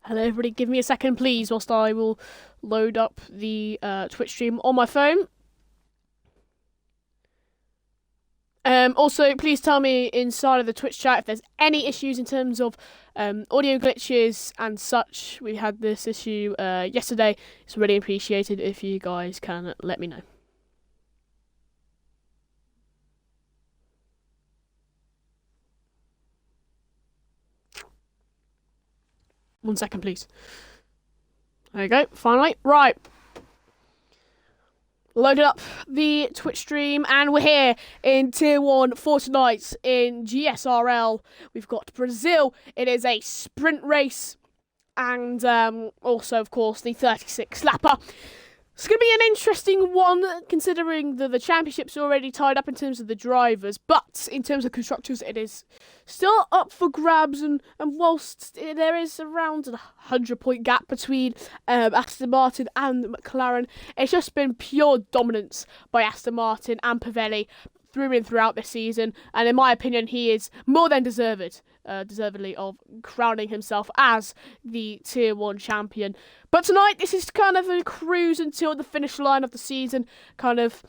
Hello everybody, give me a second please whilst I will load up the Twitch stream on my phone. Also, please tell me inside of the Twitch chat if there's any issues in terms of audio glitches and such. We had this issue yesterday. It's really appreciated if you guys can let me know. One second, please. There you go, finally. Right. Loaded up the Twitch stream, and we're here in Tier 1 for tonight in GSRL. We've got Brazil. It is a sprint race, and also, of course, the 36 slapper. It's going to be an interesting one, considering the championship's already tied up in terms of the drivers, but in terms of constructors, it is still up for grabs, and whilst there is around a 100-point gap between Aston Martin and McLaren, it's just been pure dominance by Aston Martin and Pavelli through and throughout this season, and in my opinion, he is more than deservedly of crowning himself as the Tier 1 champion. But tonight, this is kind of a cruise until the finish line of the season, kind of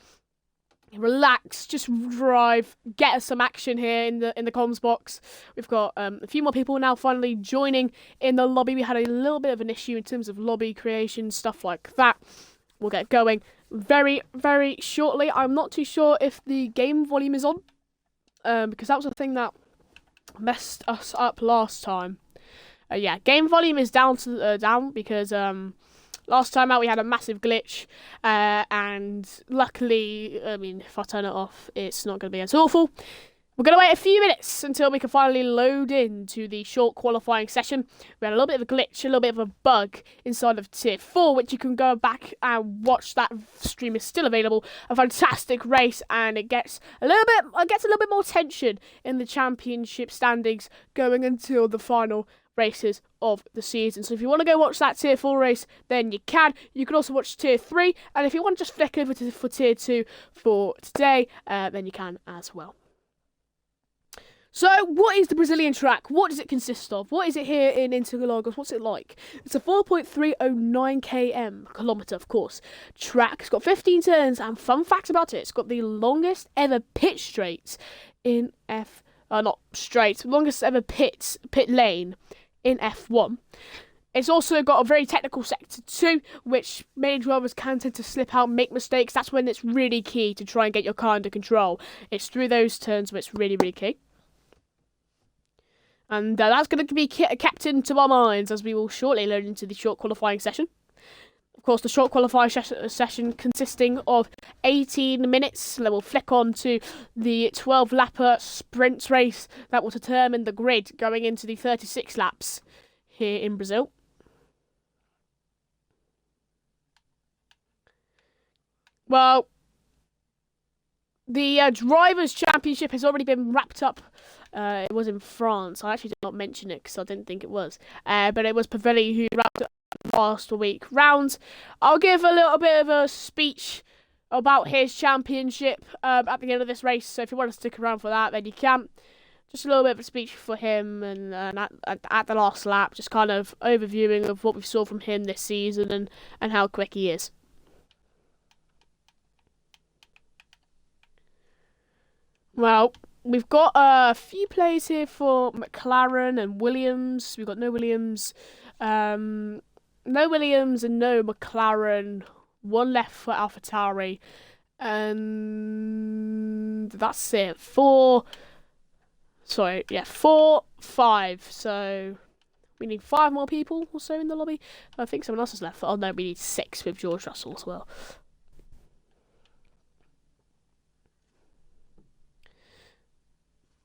relax, just drive, get us some action here in the comms box. We've got a few more people now finally joining in the lobby. We had a little bit of an issue in terms of lobby creation, stuff like that. We'll get going very, very shortly. I'm not too sure if the game volume is on, because that was a thing that messed us up last time. Yeah, game volume is down because last time out we had a massive glitch, and luckily, I mean, if I turn it off, it's not going to be as awful. We're going to wait a few minutes until we can finally load into the short qualifying session. We had a little bit of a glitch, a little bit of a bug inside of Tier 4, which you can go back and watch. That stream is still available. A fantastic race, and it gets a little bit more tension in the championship standings going until the final races of the season. So if you want to go watch that Tier 4 race, then you can. You can also watch Tier 3, and if you want to just flick over for Tier 2 for today, then you can as well. So, what is the Brazilian track? What does it consist of? What is it here in Interlagos? What's it like? It's a 4.309 kilometre, of course, track. It's got 15 turns, and fun fact about it, it's got the longest ever pit straight in longest ever pit lane in F1. It's also got a very technical sector too, which many drivers can tend to slip out and make mistakes. That's when it's really key to try and get your car under control. It's through those turns where it's really, really key. And that's going to be kept into our minds as we will shortly load into the short qualifying session. Of course, the short qualifying session consisting of 18 minutes. Then we'll flick on to the 12-lapper sprint race that will determine the grid going into the 36 laps here in Brazil. Well, the Drivers' Championship has already been wrapped up. It was in France. I actually did not mention it because I didn't think it was. But it was Pavelli who wrapped up last week round. I'll give a little bit of a speech about his championship at the end of this race. So if you want to stick around for that, then you can. Just a little bit of a speech for him, and at the last lap, just kind of overviewing of what we saw from him this season and how quick he is. Well, we've got a few players here for McLaren and Williams. We've got no Williams and no McLaren. One left for AlphaTauri, and that's it. 4, 5. So we need 5 more people or so in the lobby. I think someone else has left. Oh no, we need 6 with George Russell as well.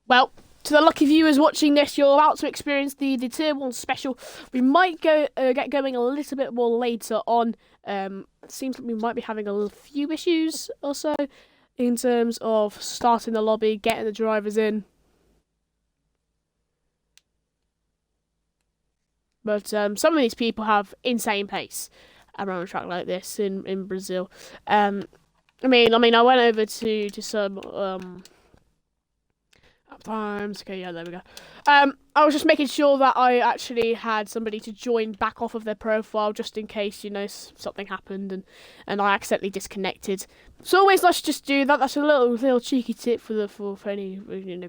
Well, to the lucky viewers watching this, you're about to experience the Tier 1 special. We might get going a little bit more later on. It seems like we might be having a few issues or so in terms of starting the lobby, getting the drivers in. But some of these people have insane pace around a track like this in Brazil. I mean, I went over to some... times. Okay, yeah, there we go. I was just making sure that I actually had somebody to join back off of their profile, just in case, something happened and I accidentally disconnected. It's always nice to just do that. That's a little cheeky tip for any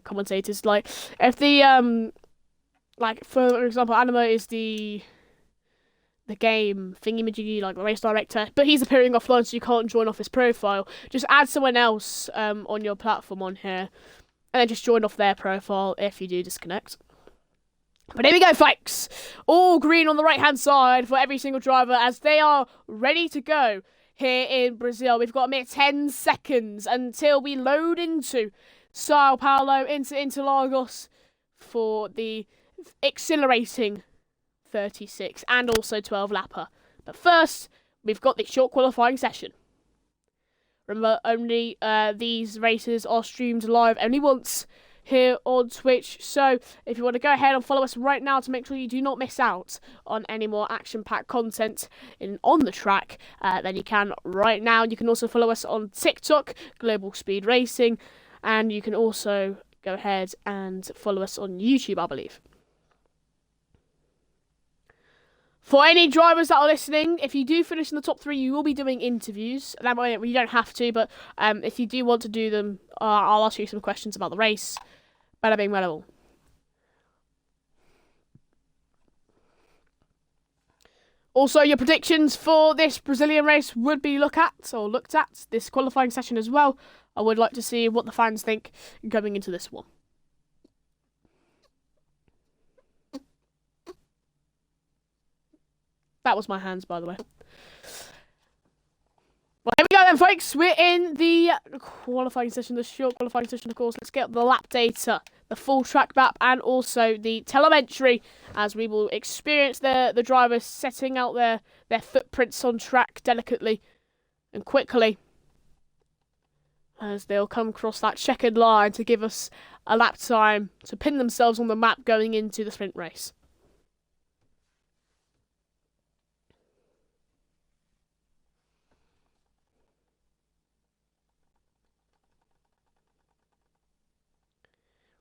commentators. Like, if the like, for example, Animo is the game thingy-majiggy, like the race director, but he's appearing offline, so you can't join off his profile. Just add someone else on your platform on here, and then just join off their profile if you do disconnect. But here we go, folks. All green on the right-hand side for every single driver as they are ready to go here in Brazil. We've got a mere 10 seconds until we load into Sao Paulo, into Interlagos for the exhilarating 36 and also 12 lapper. But first, we've got the short qualifying session. Remember, only these races are streamed live only once here on Twitch, so if you want to go ahead and follow us right now to make sure you do not miss out on any more action-packed content on the track, then you can right now. You can also follow us on TikTok, Global Speed Racing, and you can also go ahead and follow us on YouTube, I believe. For any drivers that are listening, if you do finish in the top 3, you will be doing interviews. That way, you don't have to, but if you do want to do them, I'll ask you some questions about the race. Bada bing, bada boom. Also, your predictions for this Brazilian race would be looked at this qualifying session as well. I would like to see what the fans think going into this one. That was my hands, by the way. Well, here we go then, folks. We're in the qualifying session, the short qualifying session, of course. Let's get the lap data, the full track map, and also the telemetry, as we will experience the drivers setting out their footprints on track delicately and quickly, as they'll come across that checkered line to give us a lap time to pin themselves on the map going into the sprint race.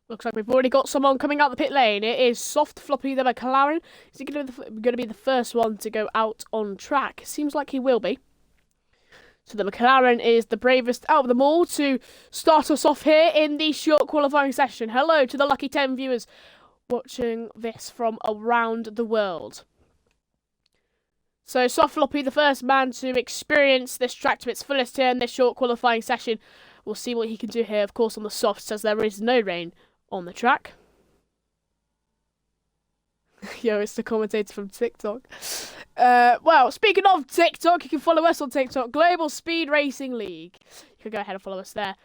Looks like we've already got someone coming out the pit lane. It is Soft Floppy the McLaren. Is he going to be the first one to go out on track? Seems like he will be. So the McLaren is the bravest out of them all to start us off here in the short qualifying session. Hello to the lucky 10 viewers watching this from around the world. So Soft Floppy, the first man to experience this track to its fullest here in this short qualifying session. We'll see what he can do here, of course, on the softs, as there is no rain on the track. Yo, it's the commentator from TikTok. Well, speaking of TikTok, you can follow us on TikTok, Global Speed Racing League. You can go ahead and follow us there.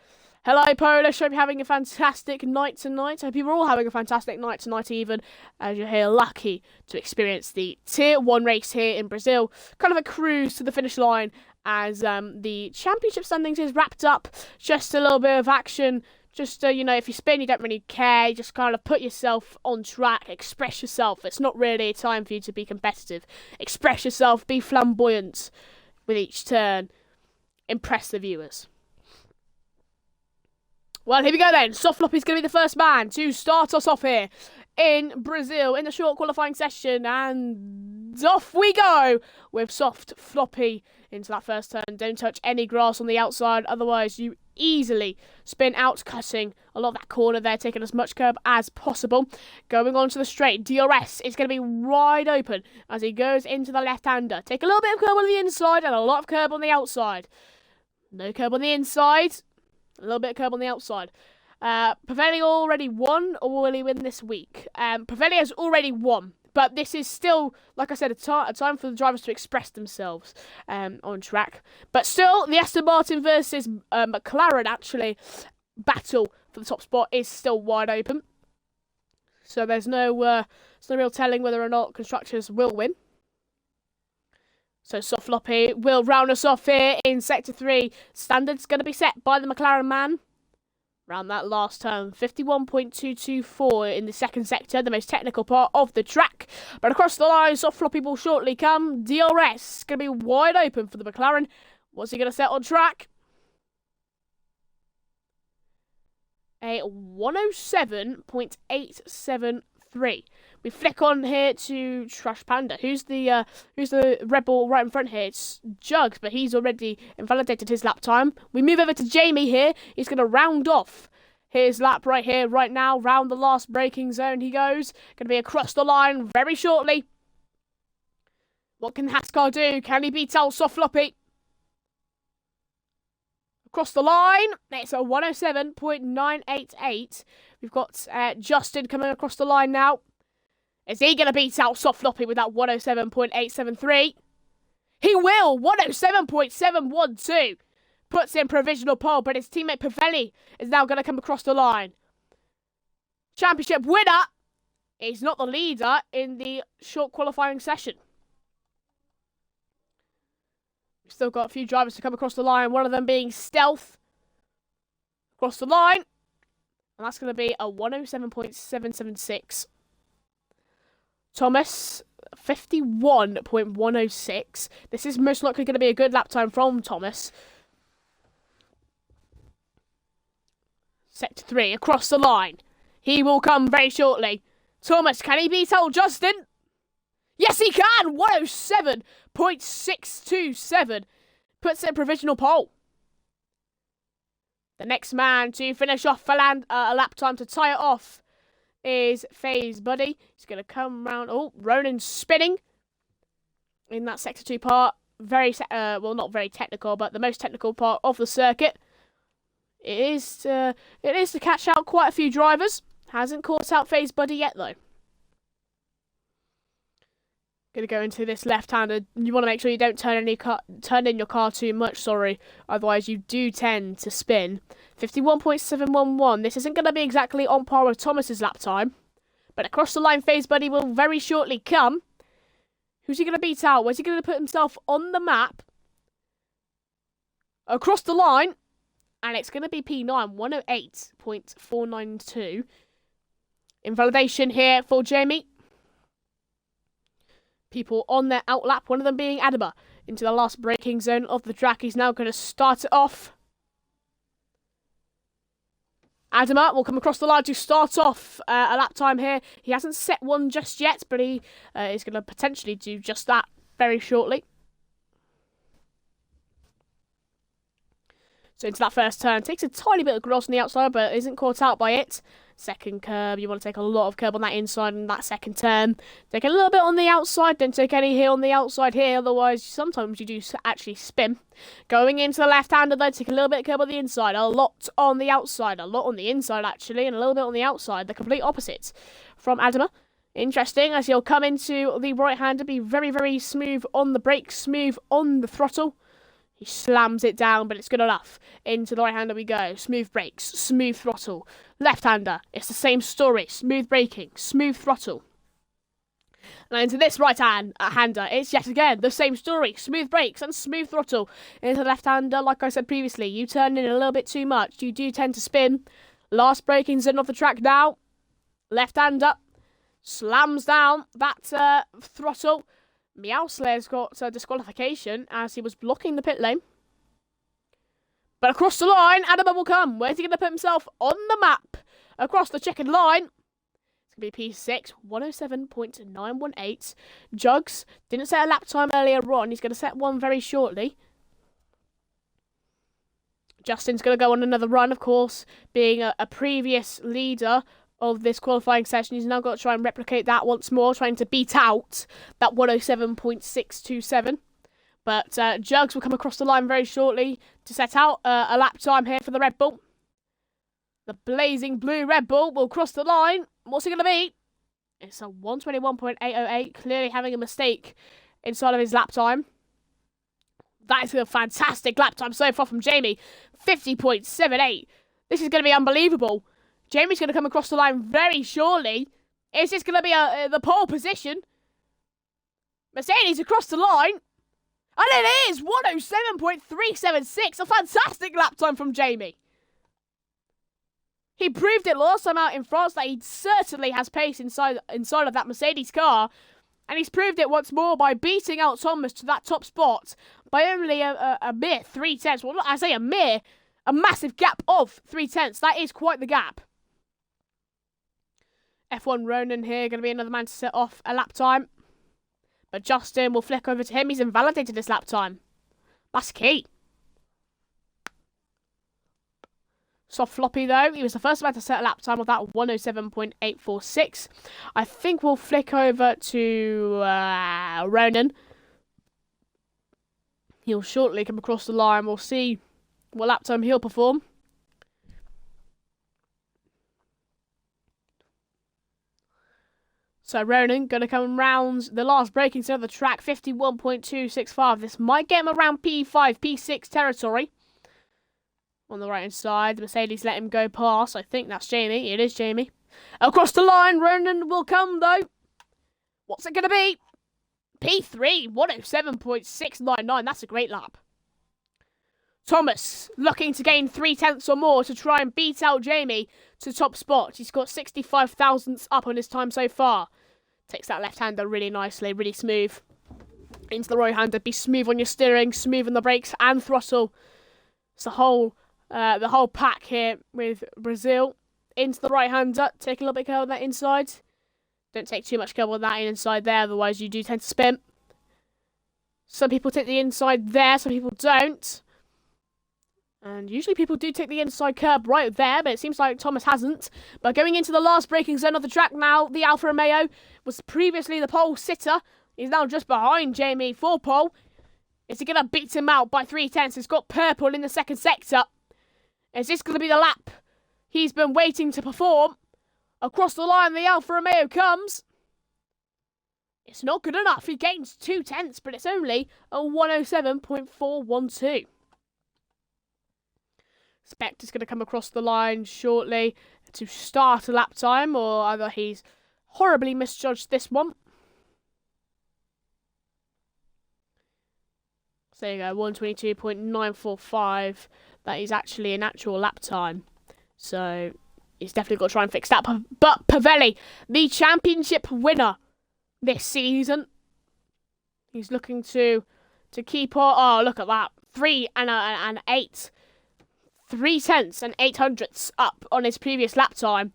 Hello, Polish. Hope you're having a fantastic night tonight. I hope you're all having a fantastic night tonight, even as you're here lucky to experience the Tier 1 race here in Brazil. Kind of a cruise to the finish line as the championship standings is wrapped up. Just a little bit of action. Just, if you spin, you don't really care. You just kind of put yourself on track, express yourself. It's not really a time for you to be competitive. Express yourself, be flamboyant with each turn. Impress the viewers. Well, here we go then. Soft Floppy's going to be the first man to start us off here in Brazil in the short qualifying session. And off we go with Soft Floppy into that first turn. Don't touch any grass on the outside, otherwise you easily spin out, cutting a lot of that corner there, taking as much curb as possible. Going on to the straight, DRS is going to be wide open as he goes into the left-hander. Take a little bit of curb on the inside and a lot of curb on the outside. No curb on the inside, a little bit of curb on the outside. Pavelli already won, or will he win this week? Pavelli has already won. But this is still, like I said, a time for the drivers to express themselves on track. But still, the Aston Martin versus McLaren, actually, battle for the top spot is still wide open. So there's no real telling whether or not constructors will win. So Soft Floppy will round us off here in Sector 3. Standards going to be set by the McLaren man. Around that last turn, 51.224 in the second sector, the most technical part of the track. But across the line, Soft Floppy will shortly come. DRS going to be wide open for the McLaren. What's he going to set on track? A 107.873. 107.623. We flick on here to Trash Panda. Who's the Red Bull right in front here? It's Jugs, but he's already invalidated his lap time. We move over to Jamie here. He's going to round off his lap right here, right now. Round the last braking zone he goes. Going to be across the line very shortly. What can Haskar do? Can he beat out Soft Floppy? Across the line, it's a 107.988. We've got Justin coming across the line now. Is he going to beat out Soft Floppy with that 107.873? He will! 107.712. Puts in provisional pole, but his teammate Pavelli is now going to come across the line. Championship winner is not the leader in the short qualifying session. We've still got a few drivers to come across the line, one of them being Stealth. Across the line. And that's going to be a 107.776. Thomas, 51.106. This is most likely going to be a good lap time from Thomas. Sector 3, across the line. He will come very shortly. Thomas, can he beat old Justin? Yes, he can! 107.627. Puts in provisional pole. The next man to finish off a lap time to tie it off is FaZe Buddy. He's going to come round. Oh, Ronan's spinning in that Sector 2 part. Well, not very technical, but the most technical part of the circuit. It is to catch out quite a few drivers. Hasn't caught out FaZe Buddy yet, though. Going to go into this left-hander. You want to make sure you don't turn in your car too much, sorry. Otherwise, you do tend to spin. 51.711. This isn't going to be exactly on par with Thomas's lap time. But across the line, FaZe Buddy will very shortly come. Who's he going to beat out? Where's he going to put himself on the map? Across the line. And it's going to be P9, 108.492. Invalidation here for Jamie. People on their outlap, one of them being Adama, into the last braking zone of the track. He's now going to start it off. Adama will come across the line to start off a lap time here. He hasn't set one just yet, but he is going to potentially do just that very shortly. So into that first turn, takes a tiny bit of gross on the outside, but isn't caught out by it. Second curb, you want to take a lot of curb on that inside in that second turn. Take a little bit on the outside, don't take any here on the outside here, otherwise sometimes you do actually spin. Going into the left-hander though, take a little bit of curb on the inside, a lot on the outside, a lot on the inside actually, and a little bit on the outside, the complete opposite from Adama. Interesting, as he'll come into the right-hander, be very, very smooth on the brakes, smooth on the throttle. He slams it down, but it's good enough. Into the right-hander we go. Smooth brakes, smooth throttle. Left-hander, it's the same story. Smooth braking, smooth throttle. And into this right-hander, it's yet again the same story. Smooth brakes and smooth throttle. Into the left-hander, like I said previously, you turn in a little bit too much. You do tend to spin. Last braking zone of the track now. Left-hander slams down that throttle. Meowslayer's got disqualification as he was blocking the pit lane. But across the line, Adama will come. Where's he going to put himself on the map? Across the checkered line. It's going to be P6, 107.918. Jugs didn't set a lap time earlier on. He's going to set one very shortly. Justin's going to go on another run, of course, being a previous leader of this qualifying session. He's now got to try and replicate that once more, trying to beat out that 107.627. But Jugs will come across the line very shortly to set out a lap time here for the Red Bull. The blazing blue Red Bull will cross the line. What's it going to be? It's a 121.808, clearly having a mistake inside of his lap time. That is a fantastic lap time so far from Jamie. 50.78. This is going to be unbelievable. Jamie's going to come across the line very shortly. Is this going to be the pole position? Mercedes across the line. And it is 107.376. A fantastic lap time from Jamie. He proved it last time out in France that he certainly has pace inside of that Mercedes car. And he's proved it once more by beating out Thomas to that top spot by only a mere 3/10. Well, I say a massive gap of 3/10. That is quite the gap. F1 Ronan here, going to be another man to set off a lap time. But Justin will flick over to him. He's invalidated this lap time. That's key. Soft floppy though. He was the first man to set a lap time of that 107.846. I think we'll flick over to Ronan. He'll shortly come across the line. We'll see what lap time he'll perform. So Ronan going to come round the last braking zone of the track, 51.265. This might get him around P5, P6 territory. On the right hand side, the Mercedes let him go past. I think that's Jamie. It is Jamie. Across the line, Ronan will come though. What's it going to be? P3, 107.699. That's a great lap. Thomas looking to gain 3/10 or more to try and beat out Jamie to top spot. He's got 65 thousandths up on his time so far. Takes that left-hander really nicely, really smooth. Into the right-hander, be smooth on your steering, smooth on the brakes and throttle. It's the whole pack here with Brazil. Into the right-hander, take a little bit of care on that inside. Don't take too much care on that inside there, otherwise you do tend to spin. Some people take the inside there, some people don't. And usually people do take the inside curb right there, but it seems like Thomas hasn't. But going into the last braking zone of the track now, the Alfa Romeo was previously the pole sitter. He's now just behind Jamie for pole. Is he going to beat him out by 3/10? He's got purple in the second sector. Is this going to be the lap he's been waiting to perform? Across the line, the Alfa Romeo comes. It's not good enough. He gains 2/10, but it's only a 107.412. Spectre's going to come across the line shortly to start a lap time, or either he's horribly misjudged this one. So there you go, 122.945. That is actually an actual lap time. So he's definitely got to try and fix that. But Pavelli, the championship winner this season, he's looking to keep on. Oh, look at that. 3 and 8. 3/10 and 800ths up on his previous lap time.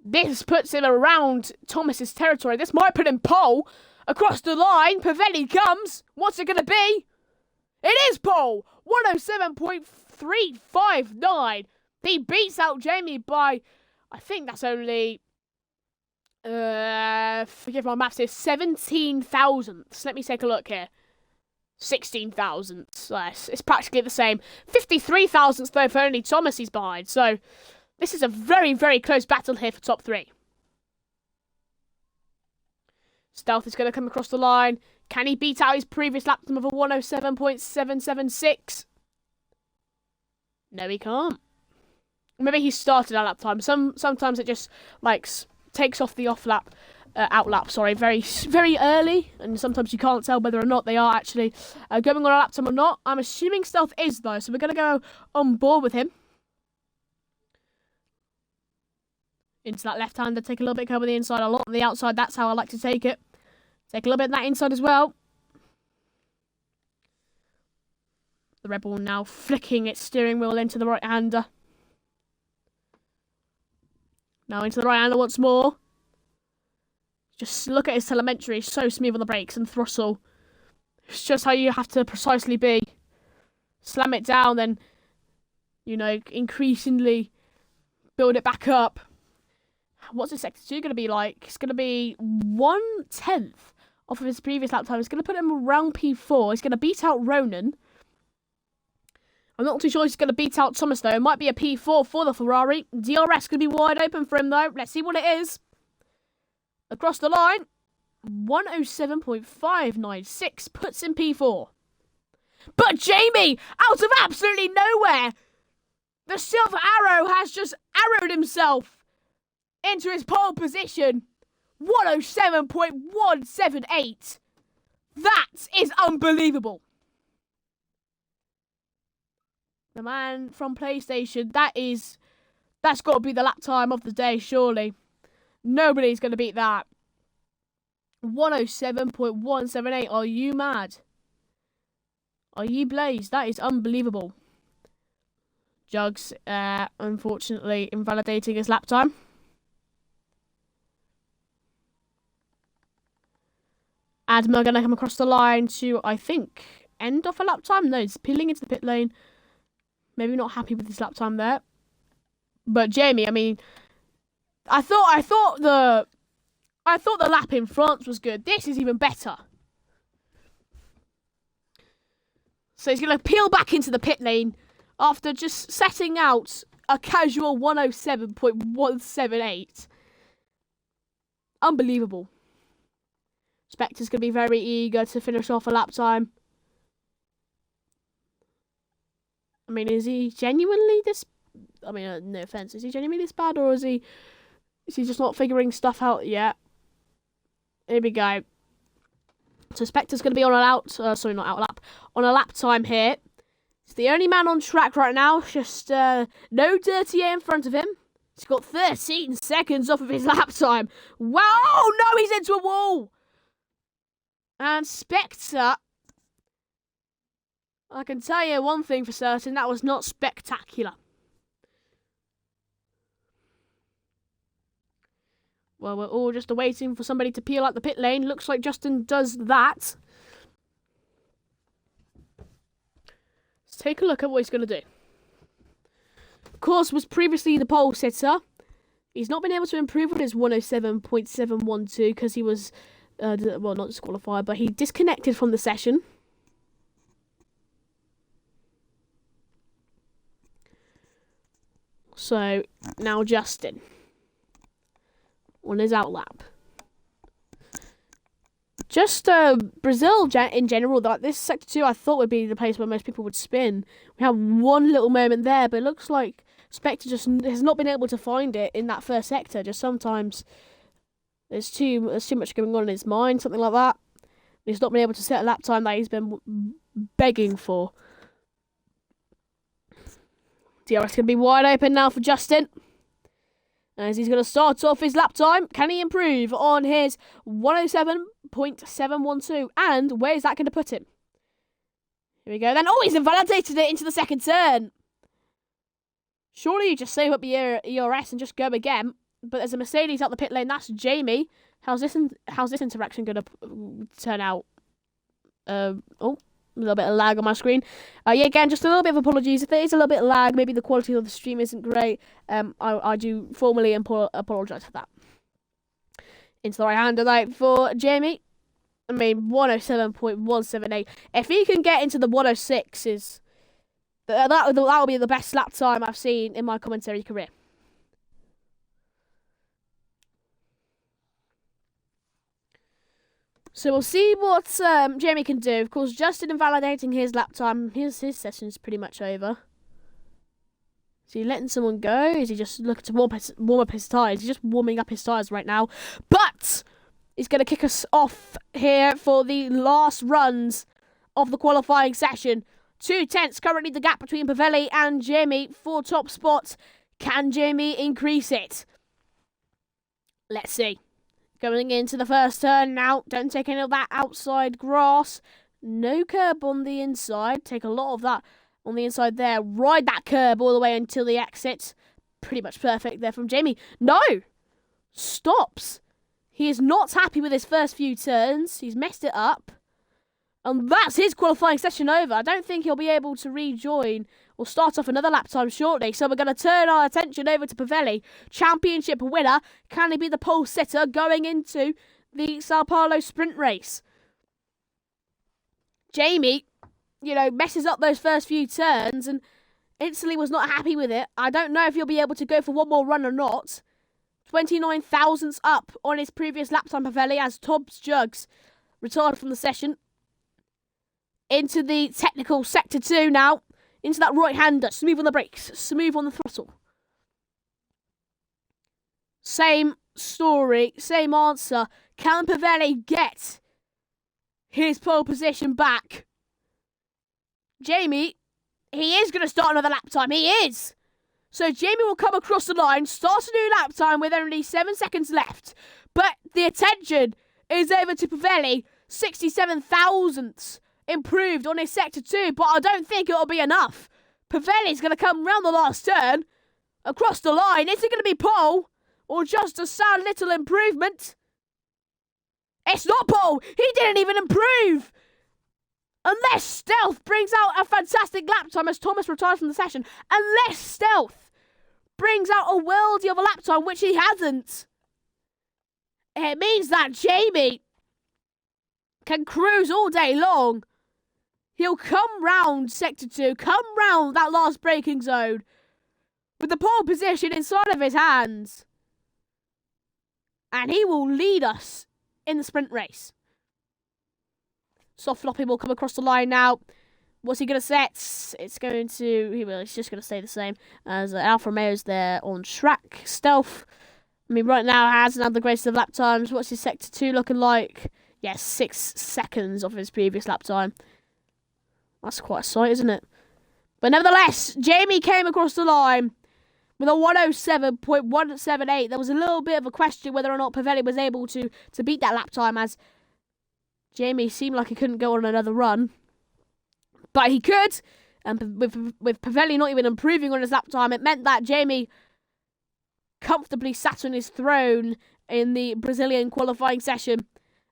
This puts him around Thomas's territory. This might put him pole. Across the line, Pavelli comes. What's it going to be? It is pole. 107.359. He beats out Jamie by, I think that's only, forgive my maths here, 17 thousandths. Let me take a look here. 16 thousandths less. It's practically the same. 53 thousandths though for only Thomas he's behind. So this is a very, very close battle here for top 3. Stealth is going to come across the line. Can he beat out his previous lap time of a 107.776? No, he can't. Maybe he started our lap time. Sometimes it just takes off the outlap, very, very early, and sometimes you can't tell whether or not they are actually going on a lap time or not. I'm assuming Stealth is though, so we're going to go on board with him. Into that left-hander, take a little bit over the inside, a lot on the outside. That's how I like to take it. Take a little bit of that inside as well. The Red Bull now flicking its steering wheel into the right-hander. Now into the right-hander once more. Just look at his telemetry. He's so smooth on the brakes and throttle. It's just how you have to precisely be. Slam it down, then, increasingly build it back up. What's his sector 2 going to be like? It's going to be 1/10 off of his previous lap time. It's going to put him around P4. He's going to beat out Ronan. I'm not too sure he's going to beat out Thomas, though. It might be a P4 for the Ferrari. DRS going to be wide open for him, though. Let's see what it is. Across the line, 107.596 puts him P4. But Jamie, out of absolutely nowhere, the silver arrow has just arrowed himself into his pole position. 107.178. That is unbelievable. The man from PlayStation, that's got to be the lap time of the day, surely. Nobody's going to beat that. 107.178. Are you mad? Are you blazed? That is unbelievable. Jugs, unfortunately, invalidating his lap time. Adma going to come across the line to, I think, end off a lap time. No, he's peeling into the pit lane. Maybe not happy with his lap time there. But Jamie, I mean, I thought the lap in France was good. This is even better. So he's going to peel back into the pit lane after just setting out a casual 107.178. Unbelievable. Spectre's going to be very eager to finish off a lap time. I mean, is he genuinely this... I mean, no offense. Is he genuinely this bad, or is he just not figuring stuff out yet? Here we go. So Spectre's going to be on on a lap time here. He's the only man on track right now. Just no dirty air in front of him. He's got 13 seconds off of his lap time. Wow! Oh, no, he's into a wall. And Spectre, I can tell you one thing for certain, that was not spectacular. Well, we're all just waiting for somebody to peel out the pit lane. Looks like Justin does that. Let's take a look at what he's going to do. Of course, was previously the pole sitter. He's not been able to improve on his 107.712 because he was, well, not disqualified, but he disconnected from the session. So, now Justin on his out lap. Just Brazil in general, that this sector 2 I thought would be the place where most people would spin. We have one little moment there, but it looks like Spectre just has not been able to find it in that first sector. Just sometimes there's too much going on in his mind, something like that. He's not been able to set a lap time that he's been begging for. DRS going to be wide open now for Justin. As he's going to start off his lap time. Can he improve on his 107.712? And where is that going to put him? Here we go then. Oh, he's invalidated it into the second turn. Surely you just save up your ERS and just go again. But there's a Mercedes out the pit lane. That's Jamie. How's this interaction going to turn out? Oh. A little bit of lag on my screen. Yeah, again, just a little bit of apologies. If there is a little bit of lag, maybe the quality of the stream isn't great, I do formally apologise for that. Into the right-hander light for Jamie. I mean, 107.178. If he can get into the 106s, that will be the best lap time I've seen in my commentary career. So we'll see what Jamie can do. Of course, Justin invalidating his lap time. His session is pretty much over. Is he letting someone go? Is he just looking to warm up his tyres? He's just warming up his tyres right now. But he's going to kick us off here for the last runs of the qualifying session. 2/10 currently the gap between Pavelli and Jamie for top spot. Can Jamie increase it? Let's see. Going into the first turn now. Don't take any of that outside grass. No curb on the inside. Take a lot of that on the inside there. Ride that curb all the way until the exit. Pretty much perfect there from Jamie. No! Stops. He is not happy with his first few turns. He's messed it up. And that's his qualifying session over. I don't think he'll be able to rejoin or start off another lap time shortly. So we're going to turn our attention over to Pavelli. Championship winner. Can he be the pole sitter going into the Sao Paulo sprint race? Jamie, messes up those first few turns and instantly was not happy with it. I don't know if he'll be able to go for one more run or not. 29 thousandths up on his previous lap time, Pavelli, as Tobbs Jugs retired from the session. Into the technical sector 2 now. Into that right-hander. Smooth on the brakes. Smooth on the throttle. Same story. Same answer. Can Pavelli get his pole position back? Jamie, he is going to start another lap time. He is. So Jamie will come across the line. Start a new lap time with only 7 seconds left. But the attention is over to Pavelli. 67 thousandths. Improved on his sector 2, but I don't think it'll be enough. Pavelli's going to come round the last turn, across the line. Is it going to be pole, or just a sad little improvement? It's not Paul. He didn't even improve. Unless Stealth brings out a fantastic lap time as Thomas retires from the session. Unless Stealth brings out a worldie of a lap time, which he hasn't. It means that Jamie can cruise all day long. He'll come round Sector 2, come round that last braking zone with the pole position inside of his hands. And he will lead us in the sprint race. Soft floppy will come across the line now. What's he going to set? It's just going to stay the same as Alfa Romeo's there on track. Stealth, I mean, right now has another greatest of lap times. What's his Sector 2 looking like? Yeah, 6 seconds off his previous lap time. That's quite a sight, isn't it? But nevertheless, Jamie came across the line with a 107.178. There was a little bit of a question whether or not Pavelli was able to beat that lap time, as Jamie seemed like he couldn't go on another run. But he could, and with Pavelli not even improving on his lap time, it meant that Jamie comfortably sat on his throne in the Brazilian qualifying session.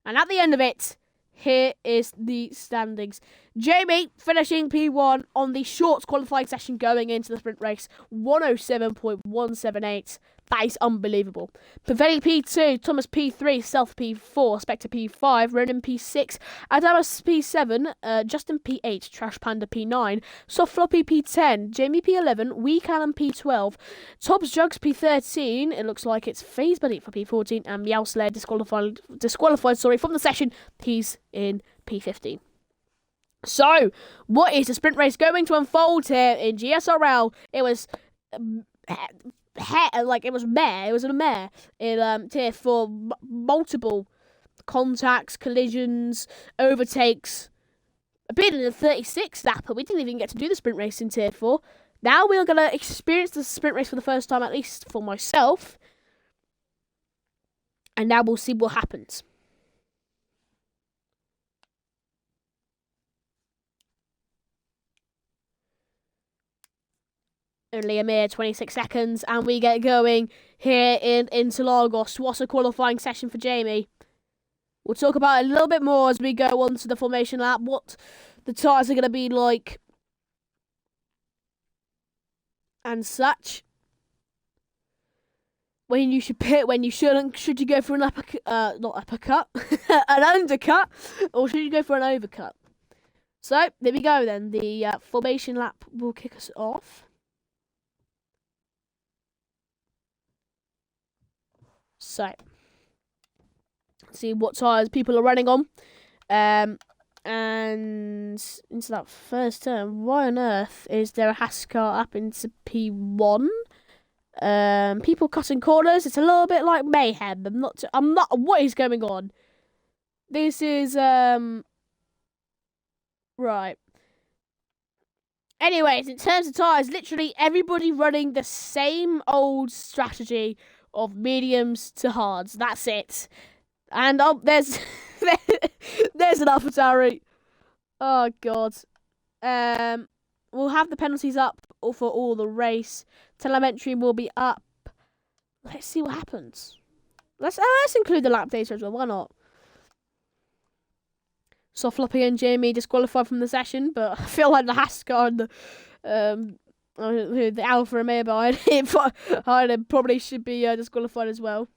And at the end of it, here is the standings. Jamie finishing P1 on the short qualifying session going into the sprint race. 107.178. That is unbelievable. Pavelli P2, Thomas P3, Stealth P4, Spectre P5, Ronan P6, Adamus P7, Justin P8, Trash Panda P9, Soft Floppy P10, Jamie P11, Wee Callum P12, Tobbs Jugs P13, it looks like it's Phase Buddy for P14, and Meow Slayer disqualified from the session. He's in P15. So, what is the sprint race going to unfold here in GSRL? It was it was a mare in tier 4. Multiple contacts, collisions, overtakes. A bit in the 36 lap, but we didn't even get to do the sprint race in tier 4. Now we're going to experience the sprint race for the first time, at least for myself. And now we'll see what happens. Only a mere 26 seconds, and we get going here in Interlagos. What a qualifying session for Jamie. We'll talk about it a little bit more as we go on to the formation lap, what the tyres are going to be like, and such. When you should pit, when you shouldn't. Should you go for an not uppercut, an undercut, or should you go for an overcut? So, there we go then. The formation lap will kick us off. So, see what tyres people are running on. And into that first turn, why on earth is there a Haskell up into P1? People cutting corners. It's a little bit like mayhem. I'm not. What is going on? This is right. Anyways, in terms of tyres, literally everybody running the same old strategy of mediums to hards. That's it. And there's there's an AlphaTauri. Oh god. We'll have the penalties up for all the race. Telemetry will be up. Let's see what happens. Let's include the lap data as well. Why not? Soft Floppy and Jamie disqualified from the session, but I feel like the Haskell and the Alfa Romeo behind him probably should be disqualified as well.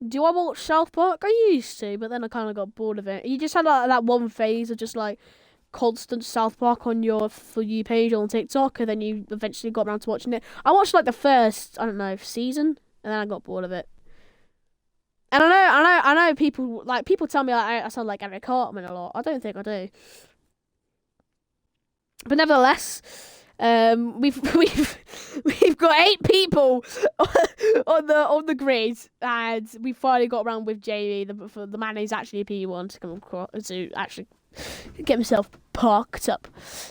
Do I watch South Park? I used to, but then I kind of got bored of it. You just had that one phase of just like constant South Park on your For You page on TikTok, and then you eventually got around to watching it. I watched like the first, season, and then I got bored of it. And I know people tell me I sound like Eric Cartman a lot. I don't think I do. But nevertheless, we've got 8 people on the grid, and we finally got around with Jamie, the man who's actually a P1, to come across to actually get himself parked up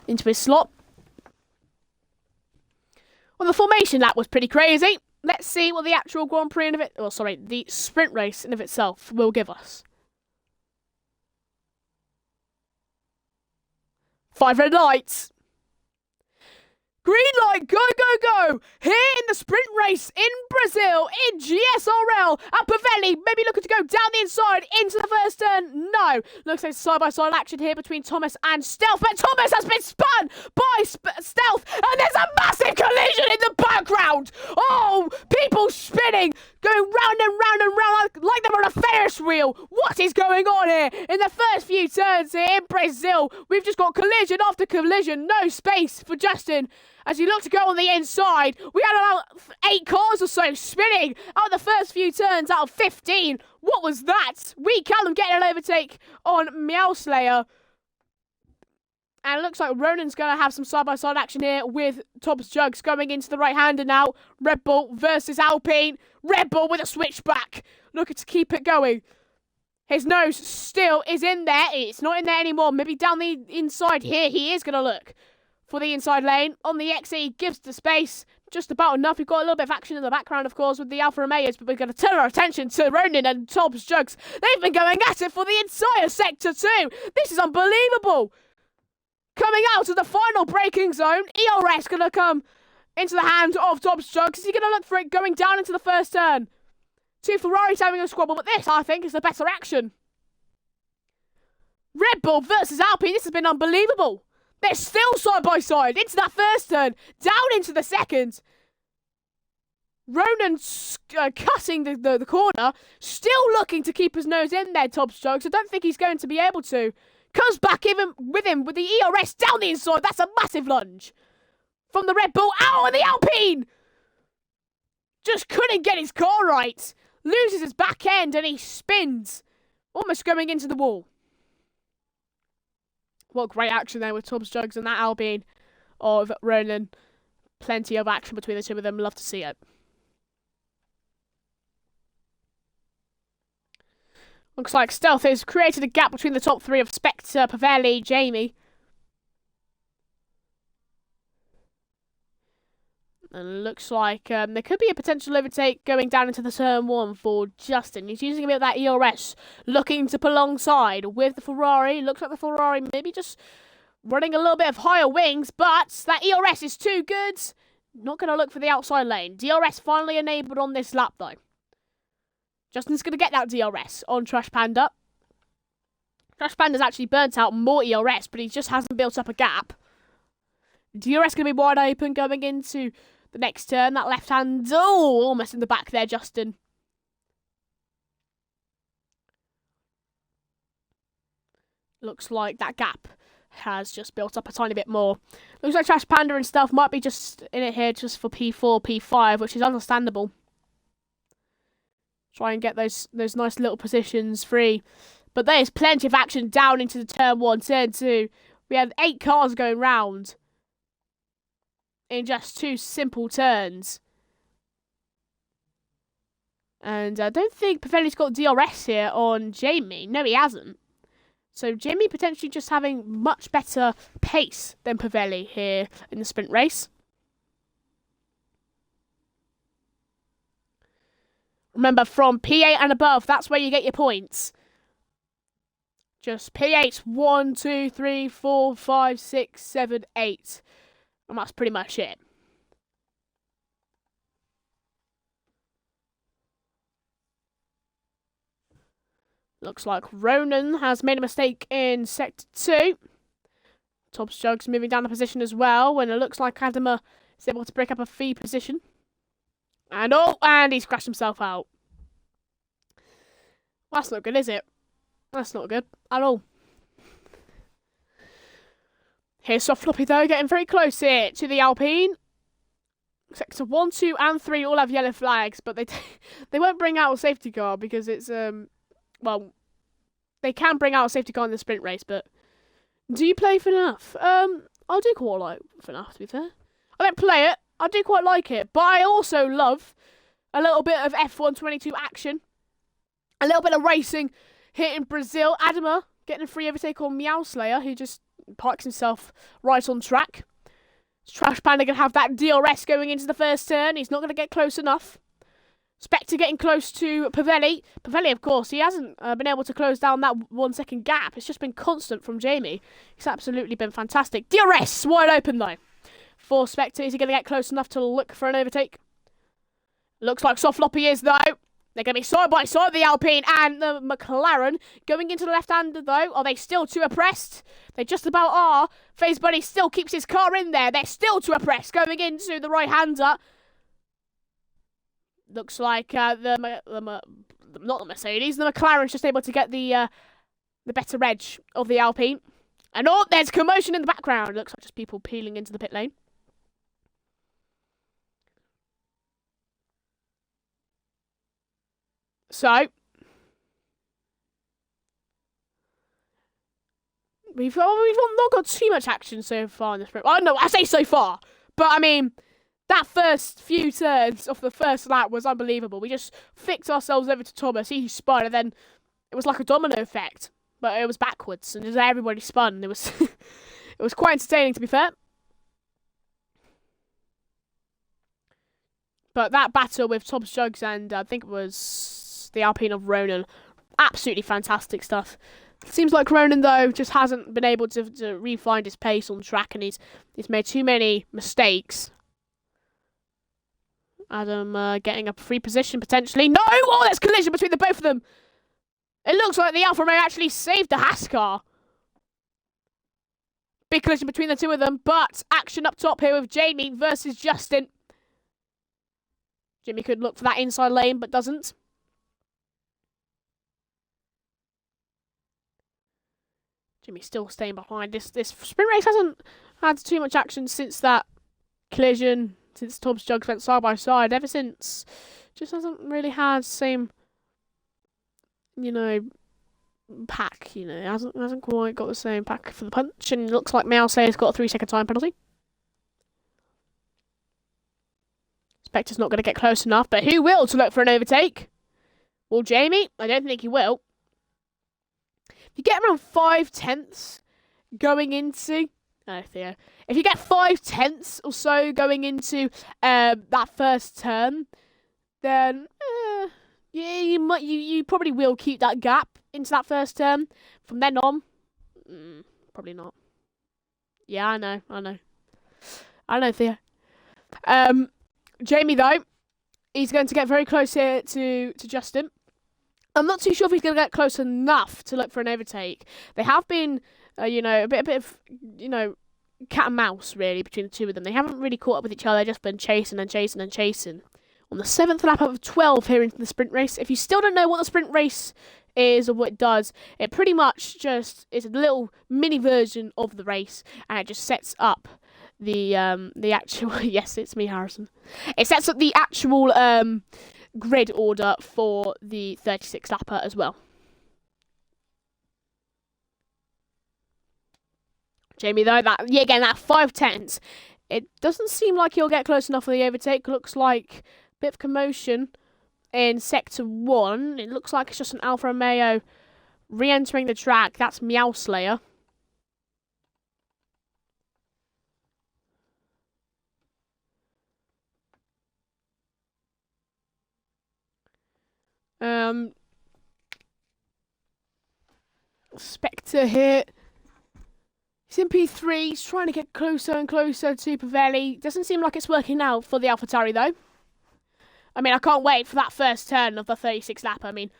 into his slot. Well, the formation lap was pretty crazy. Let's see what the actual Grand Prix the sprint race in of itself will give us. 5 red lights. Green light, go, go, go. Here in the sprint race in Brazil, in GSRL. And Pavelli maybe looking to go down the inside into the first turn. No. Looks like side-by-side action here between Thomas and Stealth. But Thomas has been spun by Stealth. And there's a massive collision in the background. Oh, people spinning, going round and round and round like they're on a Ferris wheel. What is going on here? In the first few turns here in Brazil, we've just got collision after collision. No space for Justin as he looked to go on the inside. We had about 8 cars or so spinning out the first few turns out of 15. What was that? Callum getting an overtake on Meow Slayer. And it looks like Ronan's going to have some side-by-side action here with Tobbs Jugs going into the right-hander now. Red Bull versus Alpine. Red Bull with a switchback, looking to keep it going. His nose still is in there. It's not in there anymore. Maybe down the inside here. He is going to look for the inside lane. On the XE, gives the space. Just about enough. We've got a little bit of action in the background, of course, with the Alfa Romeos, but we're going to turn our attention to Ronan and Tobbs Jugs. They've been going at it for the entire sector too. This is unbelievable. Coming out of the final braking zone, ERS going to come into the hand of Tobbs Jugs. Is he going to look for it going down into the first turn? 2 Ferraris having a squabble, but this, I think, is the better action. Red Bull versus Alpine. This has been unbelievable. They're still side by side into that first turn, down into the second. Ronan cutting the corner, still looking to keep his nose in there, Tobbs Jugs. I don't think he's going to be able to. Comes back even with him with the ERS down the inside. That's a massive lunge from the Red Bull. Ow, and the Alpine just couldn't get his car right. Loses his back end and he spins, almost going into the wall. What great action there with Tobbs Jugs and that Alpine of Ronan. Plenty of action between the two of them. Love to see it. Looks like Stealth has created a gap between the top 3 of Spectre, Pavelli, Jamie. And it looks like there could be a potential overtake going down into the turn 1 for Justin. He's using a bit of that ERS, looking to pull alongside with the Ferrari. Looks like the Ferrari maybe just running a little bit of higher wings, but that ERS is too good. Not going to look for the outside lane. DRS finally enabled on this lap, though. Justin's going to get that DRS on Trash Panda. Trash Panda's actually burnt out more ERS, but he just hasn't built up a gap. DRS going to be wide open going into the next turn. That left hand, oh, almost in the back there, Justin. Looks like that gap has just built up a tiny bit more. Looks like Trash Panda and stuff might be just in it here just for P4, P5, which is understandable. Try and get those nice little positions free. But there's plenty of action down into the turn 1, turn 2. We had 8 cars going round in just 2 simple turns. And I don't think Pavelli's got DRS here on Jamie. No, he hasn't. So Jamie potentially just having much better pace than Pavelli here in the sprint race. Remember, from P8 and above, that's where you get your points. Just P8, 1, 2, 3, 4, 5, 6, 7, 8. And that's pretty much it. Looks like Ronan has made a mistake in Sector 2. Tobbs Jugs moving down the position as well, when it looks like Adama is able to break up a fee position. And he's crashed himself out. Well, that's not good, is it? That's not good at all. Here's Soft Floppy, though, getting very close here to the Alpine. Sector 1, 2, and 3 all have yellow flags, but they won't bring out a safety car because it's, well, they can bring out a safety car in the sprint race, but do you play FNAF? I do quite like FNAF, to be fair. I don't play it. I do quite like it, but I also love a little bit of F122 action, a little bit of racing here in Brazil. Adama getting a free overtake on Meow Slayer, who just parks himself right on track. Trash Panda going to have that DRS going into the first turn. He's not going to get close enough. Spectre getting close to Pavelli. Pavelli, of course, he hasn't been able to close down that 1 second gap. It's just been constant from Jamie. He's absolutely been fantastic. DRS wide open, though. For Spectre, is he going to get close enough to look for an overtake? Looks like soft floppy is, though. They're going to be side by side, the Alpine and the McLaren. Going into the left-hander, though. Are they still too oppressed? They just about are. FaZe Bunny still keeps his car in there. They're still too oppressed. Going into the right-hander. Looks like not the Mercedes. The McLaren's just able to get the better edge of the Alpine. And oh, there's commotion in the background. Looks like just people peeling into the pit lane. So, we've not got too much action so far in the sprint. Well, no, I say so far, but I mean, that first few turns of the first lap was unbelievable. We just flicked ourselves over to Thomas. He spun, and then it was like a domino effect, but it was backwards, and just everybody spun. It was it was quite entertaining, to be fair. But that battle with Thomas Jugs and I think it was the Alpine of Ronan, absolutely fantastic stuff. Seems like Ronan, though, just hasn't been able to re-find his pace on track, and he's made too many mistakes. Adam getting a free position, potentially. No! Oh, there's collision between the both of them. It looks like the Alfa Romeo actually saved the Haas car. Big collision between the two of them, but action up top here with Jamie versus Justin. Jimmy could look for that inside lane, but doesn't. Jimmy's still staying behind. This sprint race hasn't had too much action since that collision, since Tom's Jugs went side by side. Ever since, just hasn't really had the same, pack. Hasn't quite got the same pack for the punch. And it looks like Meowsay's got a 3-second time penalty. Spectre's not going to get close enough, but who will to look for an overtake? Well, Jamie, I don't think he will. If you get around 5/10 going into... Oh, Theo. If you get 5/10 or so going into that first turn, then yeah, you probably will keep that gap into that first turn. From then on, probably not. Yeah, I know, Theo. Jamie, though, he's going to get very close here to Justin. I'm not too sure if he's going to get close enough to look for an overtake. They have been, a bit of, cat and mouse, really, between the two of them. They haven't really caught up with each other. They've just been chasing and chasing and chasing. On the 7th lap of 12 here into the sprint race. If you still don't know what the sprint race is or what it does, it pretty much just is a little mini version of the race, and it just sets up the actual... Yes, it's me, Harrison. It sets up the actual... grid order for the 36 lapper as well. Jamie, though, that 5/10, it doesn't seem like he'll get close enough for the overtake. Looks like a bit of commotion in sector 1. It looks like it's just an Alfa Romeo re-entering the track. That's Meowslayer. Spectre here. He's in P3. He's trying to get closer and closer to Pavelli. Doesn't seem like it's working out for the AlphaTauri, though. I mean, I can't wait for that first turn of the 36 lap. I mean,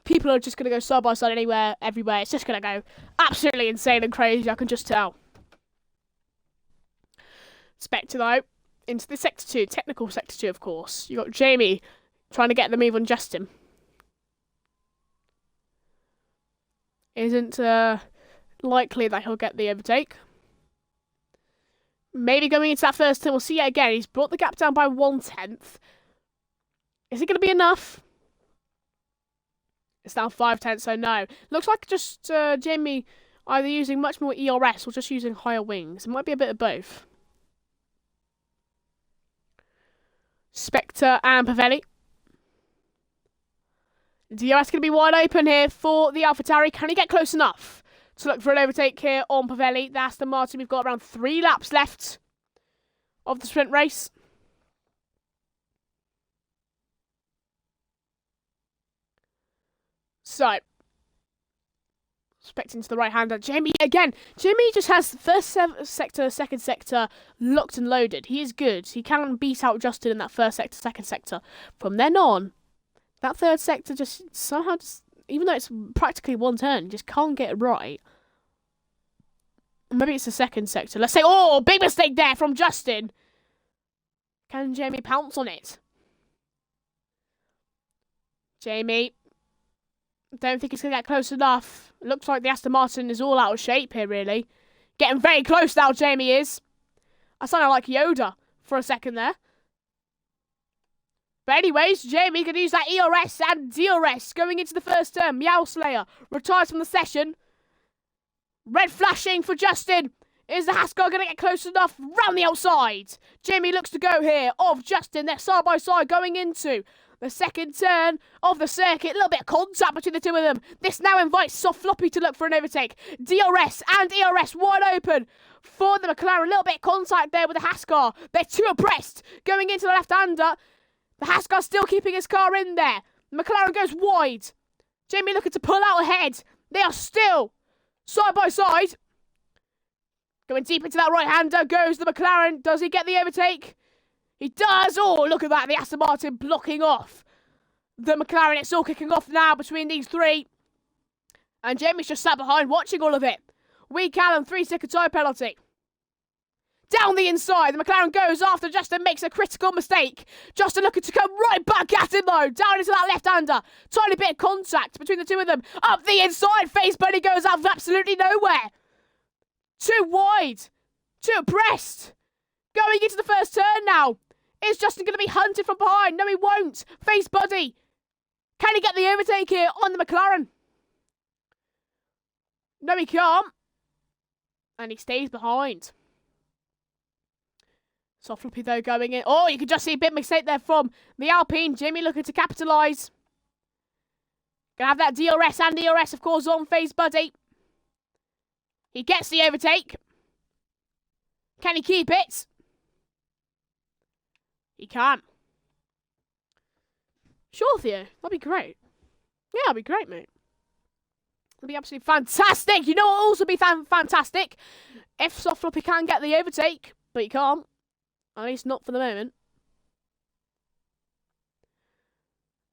people are just going to go side by side anywhere, everywhere. It's just going to go absolutely insane and crazy. I can just tell. Spectre, though, into the sector 2. Technical sector 2, of course. You got Jamie trying to get the move on Justin. Isn't likely that he'll get the overtake. Maybe going into that first turn, we'll see it again. He's brought the gap down by 1/10. Is it going to be enough? It's down 5/10, so no. Looks like just Jamie either using much more ERS or just using higher wings. It might be a bit of both. Spectre and Pavelli. DRS going to be wide open here for the AlphaTauri. Can he get close enough to look for an overtake here on Pavelli? The Aston Martin. We've got around 3 laps left of the sprint race. So, Expecting to the right-hander. Jamie, again. Jamie just has first sector, second sector locked and loaded. He is good. He can beat out Justin in that first sector, second sector. From then on, that third sector just somehow, even though it's practically one turn, just can't get it right. Maybe it's the second sector. Let's say, oh, big mistake there from Justin. Can Jamie pounce on it? Jamie. Don't think he's going to get close enough. Looks like the Aston Martin is all out of shape here, really. Getting very close now, Jamie is. I sounded like Yoda for a second there. But anyways, Jamie can use that ERS and DRS going into the first turn. Meow Slayer retires from the session. Red flashing for Justin. Is the Haskell going to get close enough? Round the outside. Jamie looks to go here of Justin. They're side by side going into the second turn of the circuit. A little bit of contact between the two of them. This now invites Soft Floppy to look for an overtake. DRS and ERS wide open for the McLaren. A little bit of contact there with the Haskell. They're too abreast going into the left-hander. The Haskell still keeping his car in there. The McLaren goes wide. Jamie looking to pull out ahead. They are still side by side. Going deep into that right-hander goes the McLaren. Does he get the overtake? He does. Oh, look at that. The Aston Martin blocking off the McLaren. It's all kicking off now between these three. And Jamie's just sat behind watching all of it. Weak Allen, 3-second tyre penalty. Down the inside. The McLaren goes after Justin makes a critical mistake. Justin looking to come right back at him though. Down into that left-hander. Tiny bit of contact between the two of them. Up the inside. Face Bunny goes out of absolutely nowhere. Too wide. Too abreast. Going into the first turn now. Is Justin going to be hunted from behind? No, he won't. Face Buddy. Can he get the overtake here on the McLaren? No, he can't. And he stays behind. Soft Floppy, though, going in. Oh, you can just see a bit mistake there from the Alpine. Jamie looking to capitalise. Gonna have that DRS and DRS, of course, on Face Buddy. He gets the overtake. Can he keep it? He can. Sure, Theo. That'd be great. Yeah, that'd be great, mate. That'd be absolutely fantastic. You know what would also be fantastic? If Soft Floppy can get the overtake, but he can't. At least not for the moment.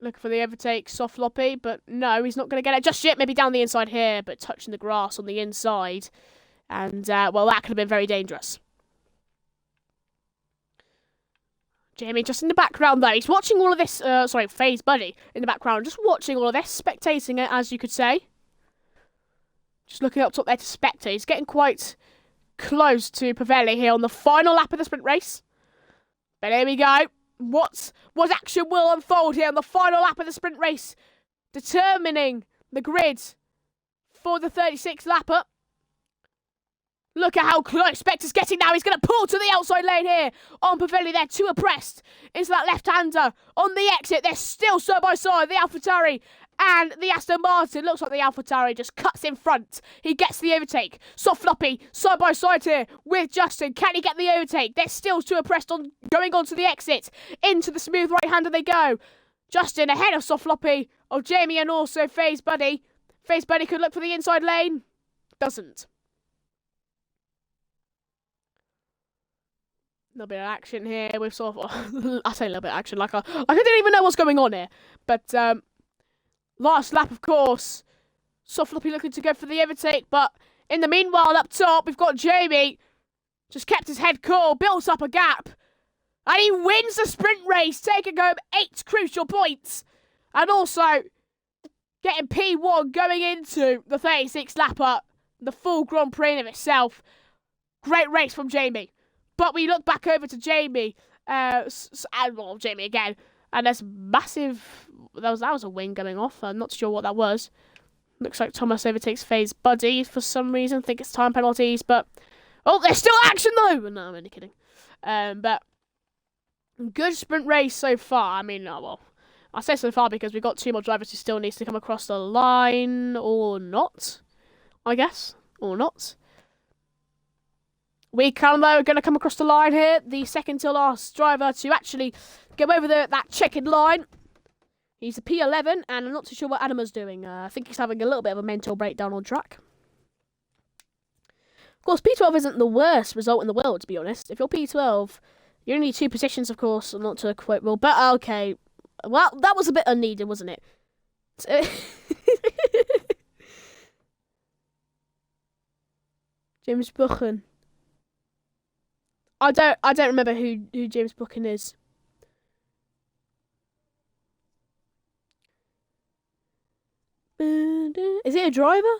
Looking for the overtake, Soft Floppy, but no, he's not going to get it just yet. Maybe down the inside here, but touching the grass on the inside. And, well, that could have been very dangerous. Jamie just in the background, though. He's watching all of this, Faye's buddy in the background. Just watching all of this, spectating it, as you could say. Just looking up top there to spectate. He's getting quite close to Pavelli here on the final lap of the sprint race. But here we go. What action will unfold here on the final lap of the sprint race, determining the grid for the 36th lapper. Look at how close Spectre's getting now. He's going to pull to the outside lane here on Pavelli. They're too abreast into that left-hander on the exit. They're still side by side. The AlphaTauri and the Aston Martin. Looks like the AlphaTauri just cuts in front. He gets the overtake. Soft Floppy side by side here with Justin. Can he get the overtake? They're still too abreast on going on to the exit. Into the smooth right-hander they go. Justin ahead of Soft Floppy, of Jamie and also Faye's buddy. Faye's buddy could look for the inside lane. Doesn't. A little bit of action here with sort of, I say a little bit of action, like I didn't even know what's going on here. But last lap, of course, Soft Floppy looking to go for the overtake. But in the meanwhile, up top, we've got Jamie. Just kept his head cool, built up a gap. And he wins the sprint race, taking home 8 crucial points. And also getting P1 going into the 36th lapper, the full Grand Prix in of itself. Great race from Jamie. But we look back over to Jamie, Jamie again, and there's massive. That was a wing going off. I'm not sure what that was. Looks like Thomas overtakes Faye's buddy for some reason. I think it's time penalties, but there's still action though. No, I'm only kidding. But good sprint race so far. I mean, I say so far because we've got 2 more drivers who still needs to come across the line or not. I guess or not. We though are going to come across the line here. The second to last driver to actually go over that checkered line. He's a P11, and I'm not too sure what Adama's doing. I think he's having a little bit of a mental breakdown on track. Of course, P12 isn't the worst result in the world, to be honest. If you're P12, you only need 2 positions, of course, not to quote Will, but okay. Well, that was a bit unneeded, wasn't it? James Buchan. I don't remember who James Buchan is. Is he a driver?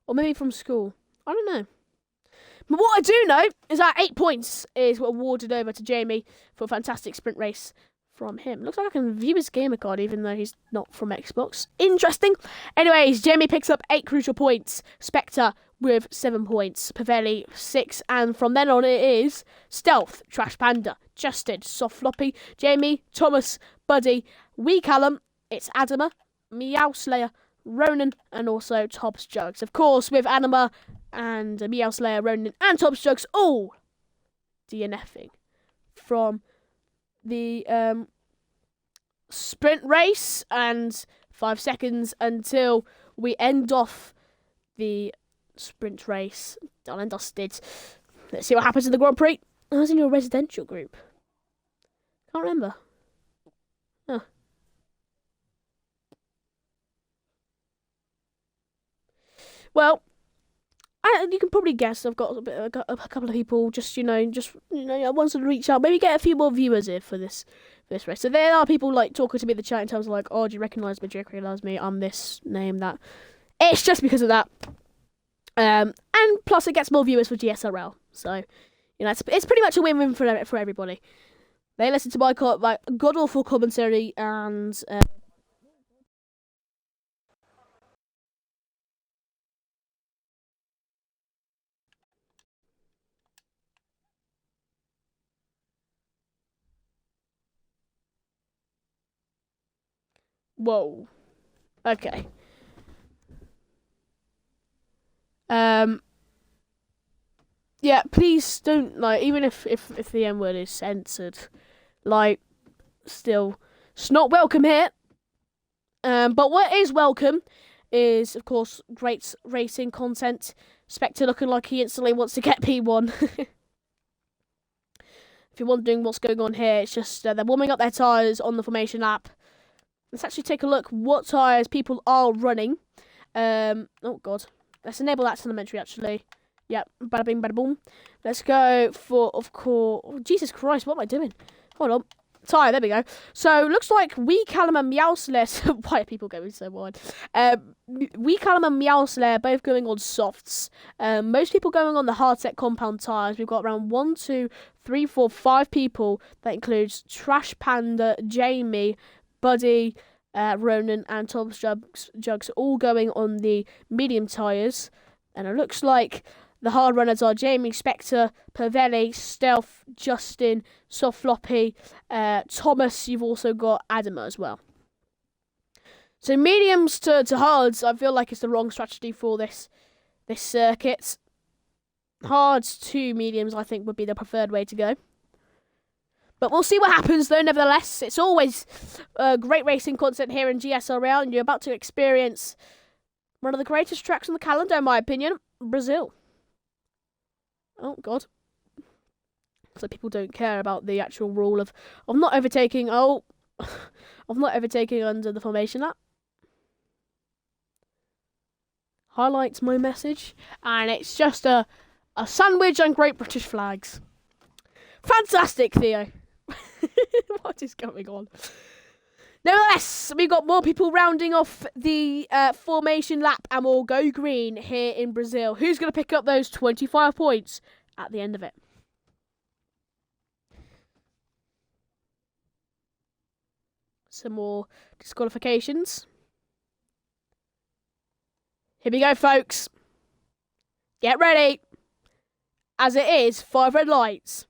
Or maybe from school? I don't know. But what I do know is that 8 points is awarded over to Jamie for a fantastic sprint race from him. Looks like I can view his gamer card even though he's not from Xbox. Interesting. Anyways, Jamie picks up 8 crucial points. Spectre with 7 points. Pavelli 6. And from then on it is Stealth, Trash Panda, Justin, Soft Floppy, Jamie, Thomas, Buddy, Wee Callum, it's Adama, Meow Slayer, Ronan, and also Tops Jugs. Of course, with Anima and Meow Slayer, Ronan, and Tops Jugs all DNFing from the sprint race, and 5 seconds until we end off the sprint race. Done and dusted. Let's see what happens in the Grand Prix. I was in your residential group. Can't remember. Huh. Well, you can probably guess I've got a couple of people just I wanted to reach out, maybe get a few more viewers here for this race. So there are people like talking to me in the chat in terms of like, oh, do you recognise me? Do you recognise me? I'm this name, that. It's just because of that. And plus it gets more viewers for GSRL. So, it's pretty much a win-win for everybody. They listen to my god-awful commentary and... Whoa. Okay. Yeah, please don't, even if the N-word is censored, still, it's not welcome here. But what is welcome is, of course, great racing content. Spectre looking like he instantly wants to get P1. If you're wondering what's going on here, it's just they're warming up their tyres on the formation lap. Let's actually take a look what tyres people are running. Oh, God. Let's enable that telemetry, actually. Yep, bada bing, bada boom. Let's go for, of course... Oh, Jesus Christ, what am I doing? Hold on. Tyre, there we go. So, looks like Wee Callum and Meowslayer... Why are people going so wide? Wee Callum and Meowslayer both going on softs. Most people going on the hardset compound tyres. We've got around 1, 2, 3, 4, 5 people. That includes Trash Panda, Jamie, Buddy, Ronan, and Tom's Jugs all going on the medium tyres. And it looks like the hard runners are Jamie, Spectre, Pavelli, Stealth, Justin, Soft Floppy, Thomas. You've also got Adama as well. So mediums to hards, I feel like it's the wrong strategy for this circuit. Hards to mediums, I think, would be the preferred way to go. But we'll see what happens, though, nevertheless. It's always great racing content here in GSRL, and you're about to experience one of the greatest tracks on the calendar, in my opinion, Brazil. Oh, God. So people don't care about the actual rule of not overtaking. Oh, of not overtaking under the formation lap. Highlights my message, and it's just a sandwich and Great British flags. Fantastic, Theo. What is going on? Nevertheless, we've got more people rounding off the formation lap, and we'll go green here in Brazil. Who's going to pick up those 25 points at the end of it? Some more disqualifications. Here we go, folks. Get ready. As it is, 5 red lights.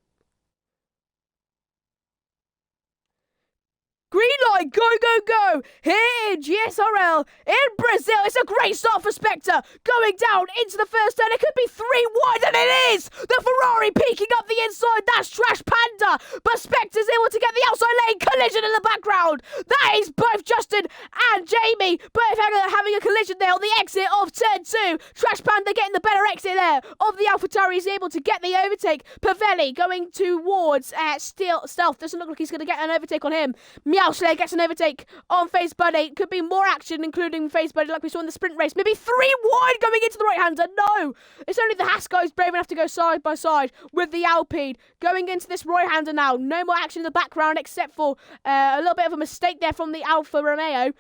Green light, go, go, go! Here in GSRL, in Brazil, it's a great start for Spectre. Going down into the first turn, it could be 3 wide, and it is! The Ferrari peeking up the inside, that's Trash Panda! But Spectre's able to get the outside lane, collision in the background! round. That is both Justin and Jamie both having a collision there on the exit of turn 2. Trash Panda getting the better exit there of the AlphaTauri. He's able to get the overtake. Pavelli going towards Stealth. Doesn't look like he's going to get an overtake on him. Meowslayer gets an overtake on Face Buddy. Could be more action, including Face Buddy, like we saw in the sprint race. Maybe 3 wide going into the right-hander. No! It's only the Haas guys brave enough to go side by side with the Alpine. Going into this right-hander now. No more action in the background except for a little bit of a mistake there from the Alfa Romeo.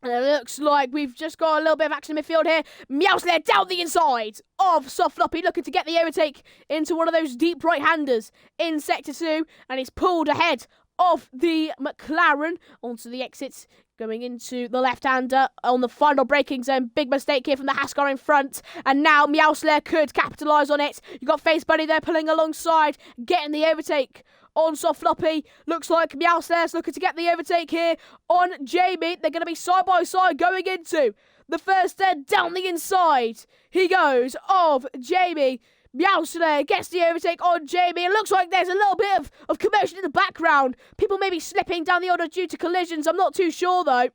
And it looks like we've just got a little bit of action in midfield here. Meowslayer down the inside of Soft Floppy, looking to get the overtake into one of those deep right-handers in Sector 2. And he's pulled ahead of the McLaren onto the exits, going into the left-hander on the final braking zone. Big mistake here from the Haskar in front, and now Meowslayer could capitalise on it. You've got Face Buddy there pulling alongside, getting the overtake on Soft Floppy. Looks like Meowslayer's looking to get the overtake here on Jamie. They're going to be side by side going into the first turn. Down the inside he goes of Jamie. Meowslayer gets the overtake on Jamie. It looks like there's a little bit of commotion in the background. People may be slipping down the order due to collisions. I'm not too sure, though.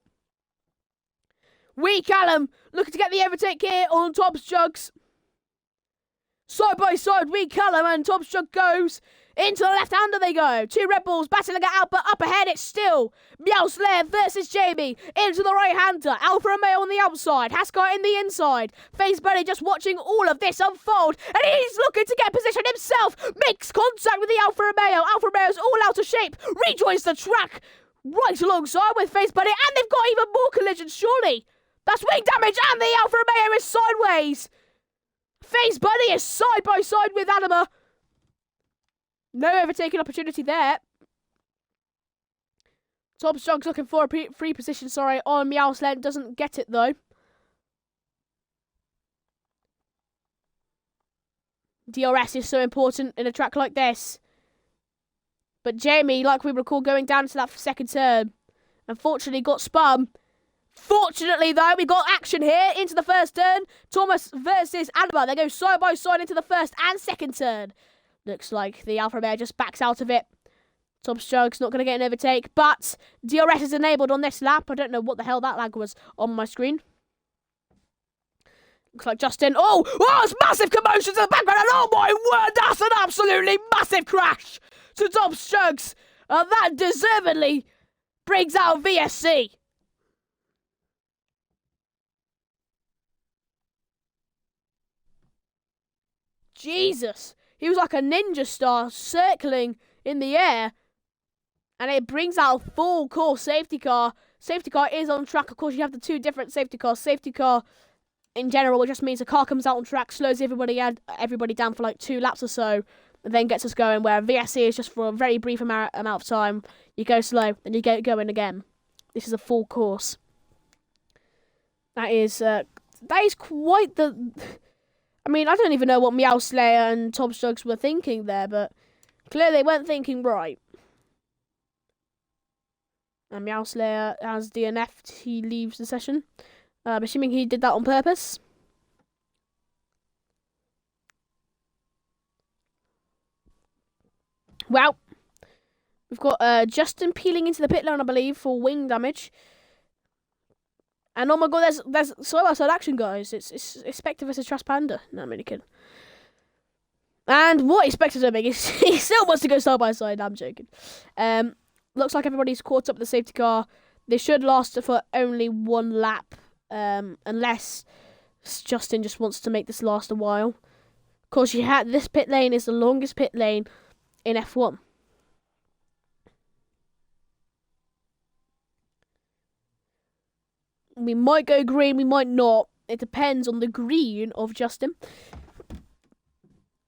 Wee Callum looking to get the overtake here on Tom's Jugs. Side by side, Wee Callum and Tom's Jug goes. Into the left-hander they go. 2 Red Bulls battling it out, but up ahead it's still Meowslayer versus Jamie. Into the right-hander. Alfa Romeo on the outside. Haskar in the inside. Face Buddy just watching all of this unfold. And he's looking to get position himself. Makes contact with the Alfa Romeo. Alfa Romeo's all out of shape. Rejoins the track right alongside with Face Buddy. And they've got even more collisions, surely. That's wing damage, and the Alfa Romeo is sideways. Face Buddy is side by side with Anima. No overtaking opportunity there. Top Strong's looking for a free position, on Meowslayer. Doesn't get it, though. DRS is so important in a track like this. But Jamie, like we recall, going down to that second turn, unfortunately got spun. Fortunately, though, we got action here into the first turn. Thomas versus Anima. They go side by side into the first and second turn. Looks like the Alfa Romeo just backs out of it. Tom Stroke's not going to get an overtake, but DRS is enabled on this lap. I don't know what the hell that lag was on my screen. Looks like Justin. Oh, it's massive commotions in the background. And oh my word, that's an absolutely massive crash to Tom Strokes. That deservedly brings out VSC. Jesus. He was like a ninja star circling in the air. And it brings out a full course safety car. Safety car is on track. Of course, you have the 2 different safety cars. Safety car, in general, it just means the car comes out on track, slows everybody down for like 2 laps or so, and then gets us going. Where VSC is just for a very brief amount of time. You go slow, then you get going again. This is a full course. That is quite the... I mean, I don't even know what Meowslayer and Tom Stokes were thinking there, but clearly they weren't thinking right. And Meowslayer has DNF'd. He leaves the session. I'm assuming he did that on purpose. Well, we've got Justin peeling into the pit lane, I believe, for wing damage. And oh my god, there's side-by-side action, guys. It's Spectre versus Trash Panda. No, I'm really kidding. And what Spectre's doing is he still wants to go side-by-side. No, I'm joking. Looks like everybody's caught up with the safety car. They should last for only 1 lap. Unless Justin just wants to make this last a while. Of course, this pit lane is the longest pit lane in F1. We might go green, we might not. It depends on the green of Justin.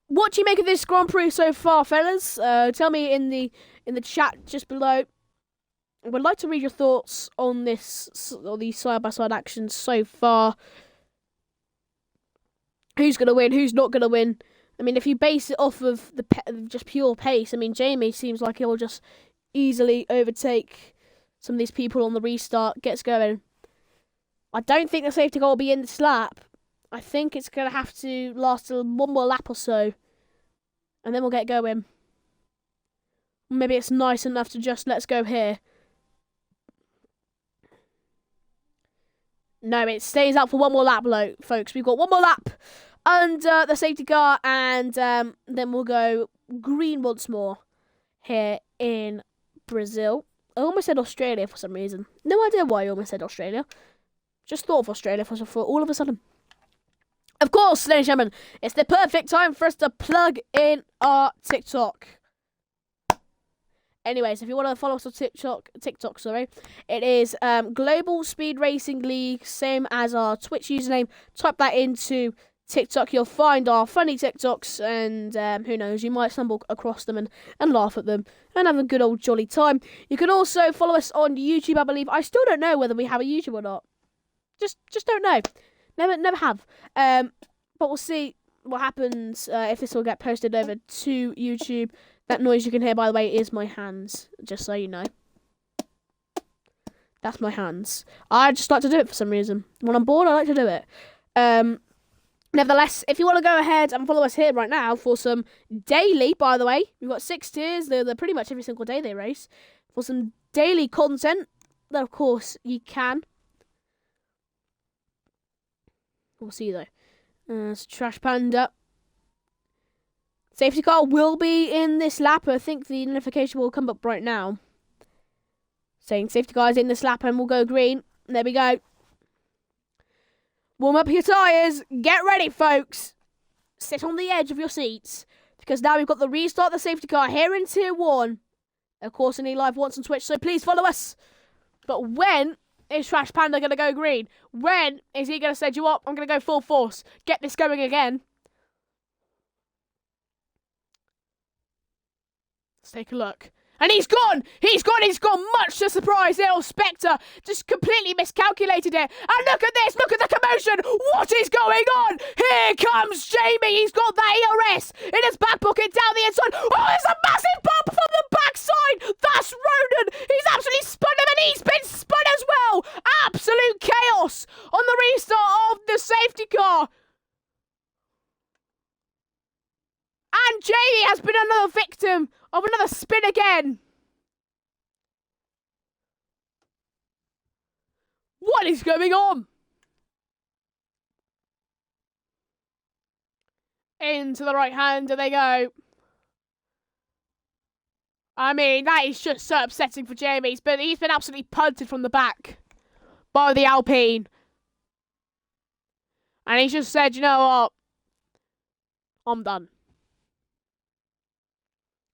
What do you make of this Grand Prix so far, fellas? Tell me in the chat just below. I would like to read your thoughts on these side-by-side actions so far. Who's going to win? Who's not going to win? I mean, if you base it off of just pure pace, I mean, Jamie seems like he'll just easily overtake some of these people on the restart. Gets going. I don't think the safety car will be in this lap. I think it's going to have to last 1 more lap or so. And then we'll get going. Maybe it's nice enough to just let's go here. No, it stays out for one more lap, folks. We've got one more lap under the safety car, and then we'll go green once more here in Brazil. I almost said Australia for some reason. No idea why I almost said Australia. Just thought of Australia for all of a sudden. Of course, ladies and gentlemen, it's the perfect time for us to plug in our TikTok. Anyways, if you want to follow us on TikTok, it is Global Speed Racing League, same as our Twitch username. Type that into TikTok, you'll find our funny TikToks, and who knows, you might stumble across them and laugh at them and have a good old jolly time. You can also follow us on YouTube, I believe. I still don't know whether we have a YouTube or not. Just don't know. Never have. But we'll see what happens if this will get posted over to YouTube. That noise you can hear, by the way, is my hands, just so you know. That's my hands. I just like to do it for some reason. When I'm bored, I like to do it. Nevertheless, if you want to go ahead and follow us here right now for some daily, by the way, we've got 6 tiers. They're pretty much every single day they race. For some daily content, then of course you can. We'll see though. It's Trash Panda. Safety car will be in this lap. I think the notification will come up right now, saying safety car is in this lap and we'll go green. There we go. Warm up your tyres. Get ready, folks. Sit on the edge of your seats, because now we've got the restart the safety car here in Tier 1. Of course, in live once on Twitch, so please follow us. But when is Trash Panda going to go green? When is he going to say, "Do you what? I'm going to go full force. Get this going again." Let's take a look. And he's gone! He's gone much to surprise little Spectre. Just completely miscalculated it. And look at this! Look at the commotion! What is going on? Here comes Jamie! He's got that ERS in his back pocket down the inside. Oh, there's a massive bump from the backside! That's Ronan! He's absolutely spun him, and he's been spun as well! Absolute chaos on the restart of the safety car. And Jamie has been another victim of another spin again. What is going on? Into the right hander they go. I mean, that is just so upsetting for Jamie. He's been absolutely punted from the back by the Alpine. And he's just said, "You know what? I'm done."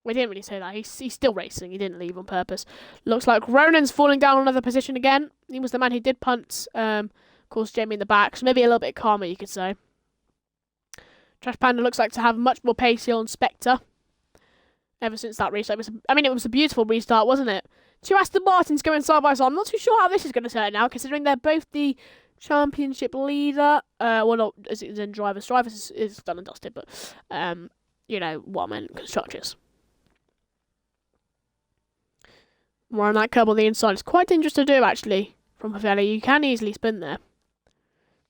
We didn't really say that. He's still racing. He didn't leave on purpose. Looks like Ronan's falling down another position again. He was the man who did punt. Of course, Jamie in the back. So maybe a little bit calmer, you could say. Trash Panda looks like to have much more pace here on Spectre. Ever since that restart. It was a beautiful restart, wasn't it? 2 Aston Martins going side by side. I'm not too sure how this is going to turn out, considering they're both the championship leader. Well, not as in drivers. Drivers is done and dusted, but, you know what I meant. Constructors. More on that curb on the inside. It's quite dangerous to do, actually, from Pavelli. You can easily spin there.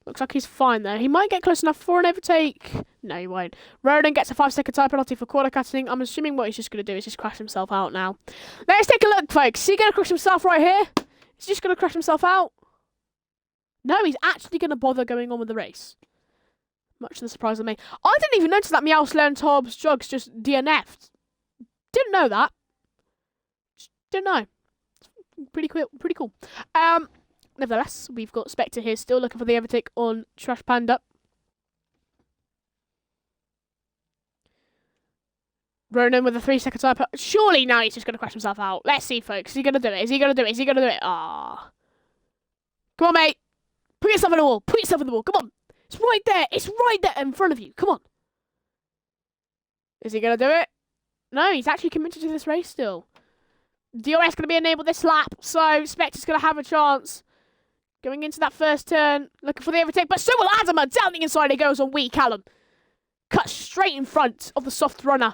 Looks like he's fine there. He might get close enough for an overtake. No, he won't. Ronan gets a 5-second time penalty for quarter cutting. I'm assuming what he's just going to do is just crash himself out now. Let's take a look, folks. Is he going to crash himself right here? Is he just going to crash himself out? No, he's actually going to bother going on with the race. Much to the surprise of me. I didn't even notice that Meow Slern Tobbs Jugs just DNF'd. Didn't know that. Don't know. Pretty cool. Nevertheless, we've got Spectre here still looking for the overtake on Trash Panda. Ronan with a 3-second time. Surely now he's just going to crash himself out. Let's see, folks. Is he going to do it? Is he going to do it? Ah. Come on, mate. Put yourself in the wall. Come on. It's right there. In front of you. Come on. Is he going to do it? No, he's actually committed to this race still. DRS going to be enabled this lap, so Spectre's going to have a chance. Going into that first turn, looking for the overtake, but so will Adama. Down the inside he goes on Wee Callum. Cut straight in front of the soft runner.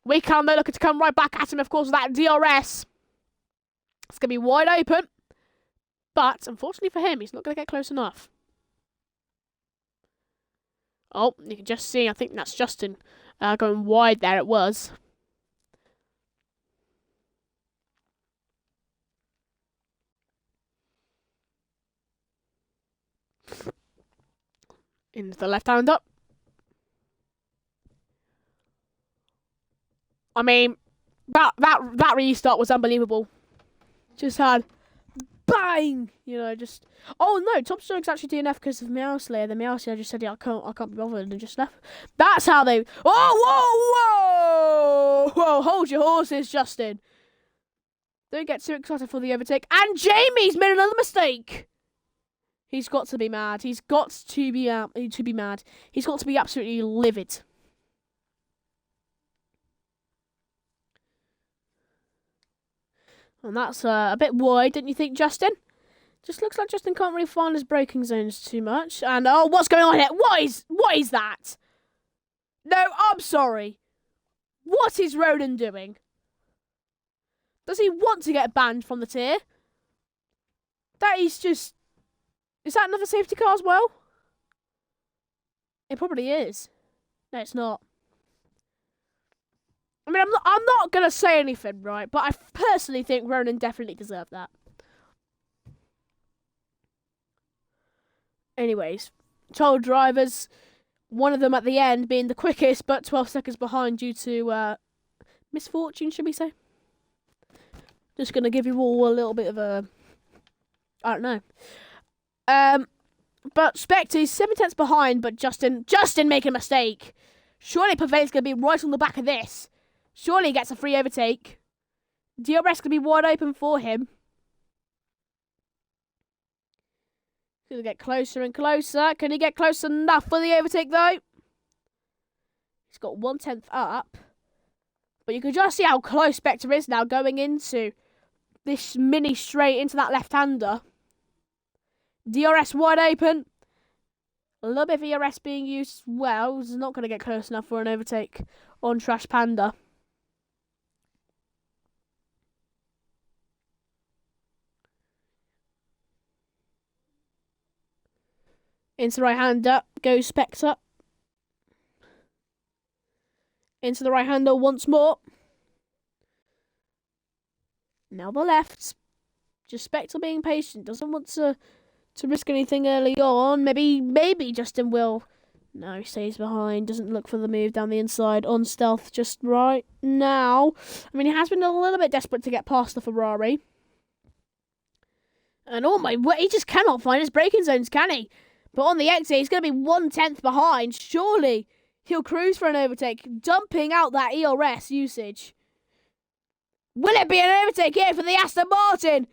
Wee Callum, though, looking to come right back at him, of course, with that DRS. It's going to be wide open, but unfortunately for him, he's not going to get close enough. Oh, you can just see, I think that's Justin going wide there, it was. Into the left-hander. I mean, that restart was unbelievable. Just had bang, you know, just. Oh no, Top Strike's actually DNF because of Meow Slayer. The Meow Slayer just said, "Yeah, I can't be bothered," and just left. That's how they. Oh, whoa! Hold your horses, Justin. Don't get too excited for the overtake. And Jamie's made another mistake. He's got to be mad. He's got to be mad. He's got to be absolutely livid. And that's a bit wide, didn't you think, Justin? Just looks like Justin can't really find his braking zones too much. And oh, what's going on here? What is that? No, I'm sorry. What is Ronan doing? Does he want to get banned from the tier? That is just. Is that another safety car as well? It probably is. No, it's not. I mean, I'm not gonna say anything, right? But I personally think Ronan definitely deserved that. Anyways, 12 drivers. One of them at the end being the quickest, but 12 seconds behind due to misfortune, should we say? Just gonna give you all a little bit of a. I don't know. But Spectre's 7 tenths behind, but Justin making a mistake. Surely Pavet's gonna be right on the back of this. Surely he gets a free overtake. DRS could be wide open for him. He's gonna get closer and closer. Can he get close enough for the overtake though? He's got 1/10 up. But you can just see how close Spectre is now going into this mini straight into that left-hander. DRS wide open. A little bit of ERS being used well. He's not going to get close enough for an overtake on Trash Panda. Into the right-hander goes Spectre. Into the right-hander once more. Now the left. Just Spectre being patient. Doesn't want to risk anything early on. Maybe Justin will. No, he stays behind. Doesn't look for the move down the inside. On stealth just right now. I mean, he has been a little bit desperate to get past the Ferrari. And oh my, he just cannot find his braking zones, can he? But on the exit, he's going to be 1/10 behind. Surely he'll cruise for an overtake, dumping out that ERS usage. Will it be an overtake here for the Aston Martin?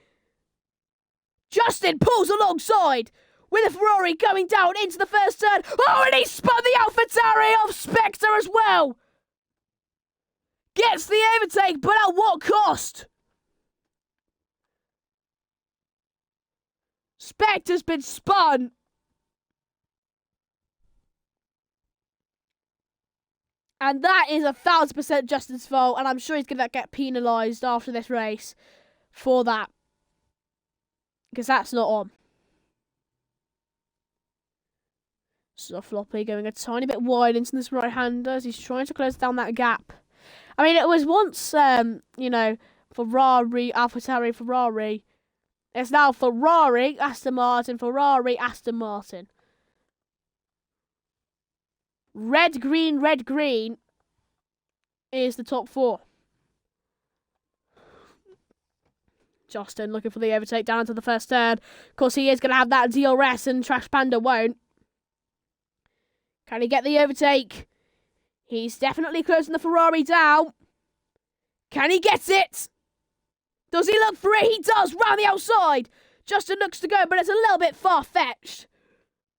Justin pulls alongside with a Ferrari going down into the first turn. Oh, and he spun the AlphaTauri off Spectre as well. Gets the overtake, but at what cost? Spectre's been spun. And that is 1,000% Justin's fault, and I'm sure he's going to get penalised after this race for that. Because that's not on. So Floppy going a tiny bit wide into this right-hander as he's trying to close down that gap. I mean, it was once, Ferrari, AlphaTauri, Ferrari. It's now Ferrari, Aston Martin, Ferrari, Aston Martin. Red, green is the top four. Justin looking for the overtake down into the first turn. Of course, he is going to have that DRS and Trash Panda won't. Can he get the overtake? He's definitely closing the Ferrari down. Can he get it? Does he look for it? He does, round the outside. Justin looks to go, but it's a little bit far-fetched.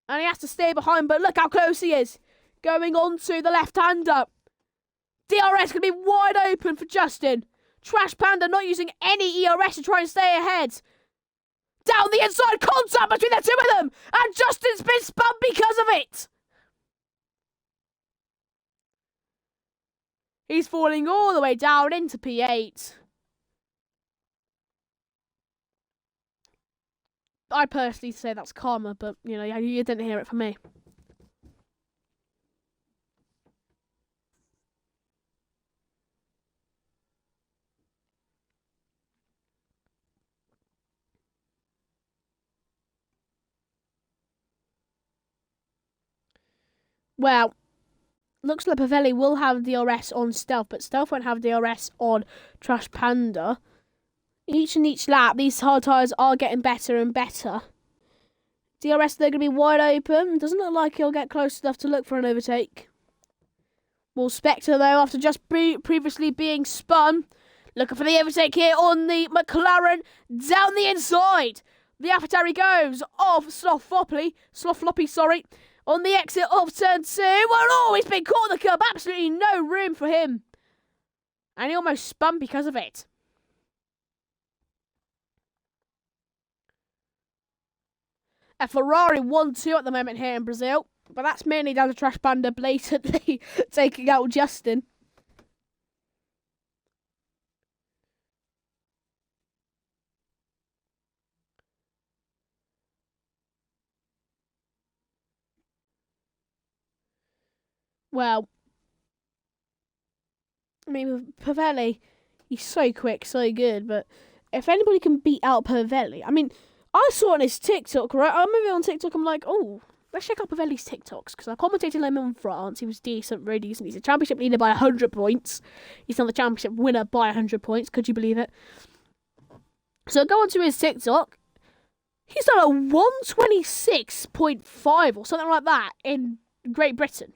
And he has to stay behind, but look how close he is. Going on to the left-hander. DRS going to be wide open for Justin. Trash Panda not using any ERS to try and stay ahead. Down the inside, contact between the two of them. And Justin's been spun because of it. He's falling all the way down into P8. I personally say that's karma, but, you didn't hear it from me. Well, looks like Pavelli will have DRS on Stealth, but Stealth won't have DRS on Trash Panda. Each lap, these hard tyres are getting better and better. DRS, they're going to be wide open. Doesn't look like he'll get close enough to look for an overtake. Well, Spectre, though, after just previously being spun, looking for the overtake here on the McLaren down the inside. The AlphaTauri goes off Slothfloppy, on the exit of turn 2. Well, oh, he's been caught in the curb. Absolutely no room for him. And he almost spun because of it. A Ferrari 1-2 at the moment here in Brazil. But that's mainly down to Trash Panda blatantly taking out Justin. Well, I mean, with Pavelli, he's so quick, so good, but if anybody can beat out Pavelli, I mean, I saw on his TikTok, right? I'm moving on TikTok, I'm like, oh, let's check out Pavelli's TikToks, because I commentated him in France. He was decent, really decent. He's a championship leader by 100 points. He's not the championship winner by 100 points. Could you believe it? So I go onto his TikTok. He's done a 126.5 or something like that in Great Britain.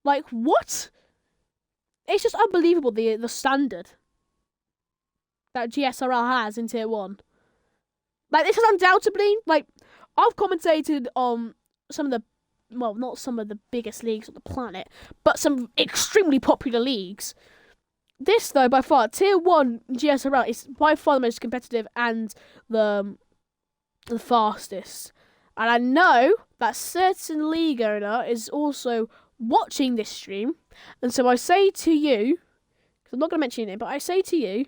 Like, what? It's just unbelievable, the standard that GSRL has in Tier 1. Like, this is undoubtedly, like, I've commentated on some of the, well, not some of the biggest leagues on the planet, but some extremely popular leagues. This, though, by far, Tier 1 GSRL is by far the most competitive and the fastest. And I know that certain league owner is also watching this stream, and so I say to you, because I'm not going to mention your name, but I say to you,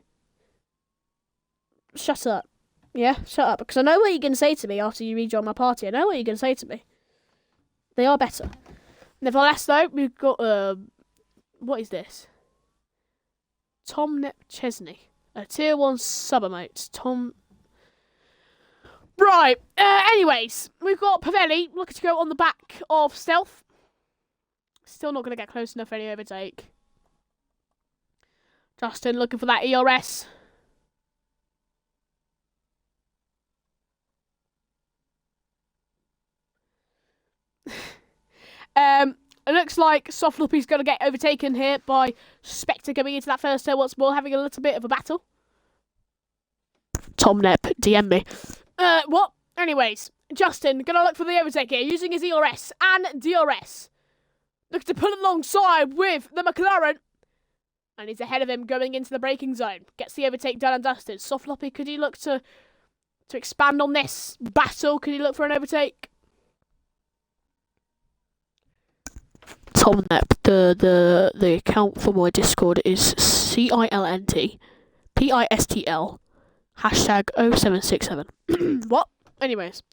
shut up. Yeah, shut up, because I know what you're going to say to me after you rejoin my party. I know what you're going to say to me. They are better. Nevertheless, though, we've got, what is this? Tom Nep Chesney, a Tier 1 sub-emote. Tom... Right, anyways, we've got Pavelli looking to go on the back of Stealth. Still not going to get close enough for any overtake. Justin looking for that ERS. It looks like Softloopy's going to get overtaken here by Spectre coming into that first turn once more, having a little bit of a battle. Tom Nep, DM me. What? Anyways, Justin going to look for the overtake here, using his ERS and DRS. Looks to pull alongside with the McLaren. And he's ahead of him going into the braking zone. Gets the overtake done and dusted. Softloppy, could he look to expand on this battle? Could he look for an overtake? Tom Nep, the account for my Discord is CILNT PISTL hashtag 0767. What? Anyways.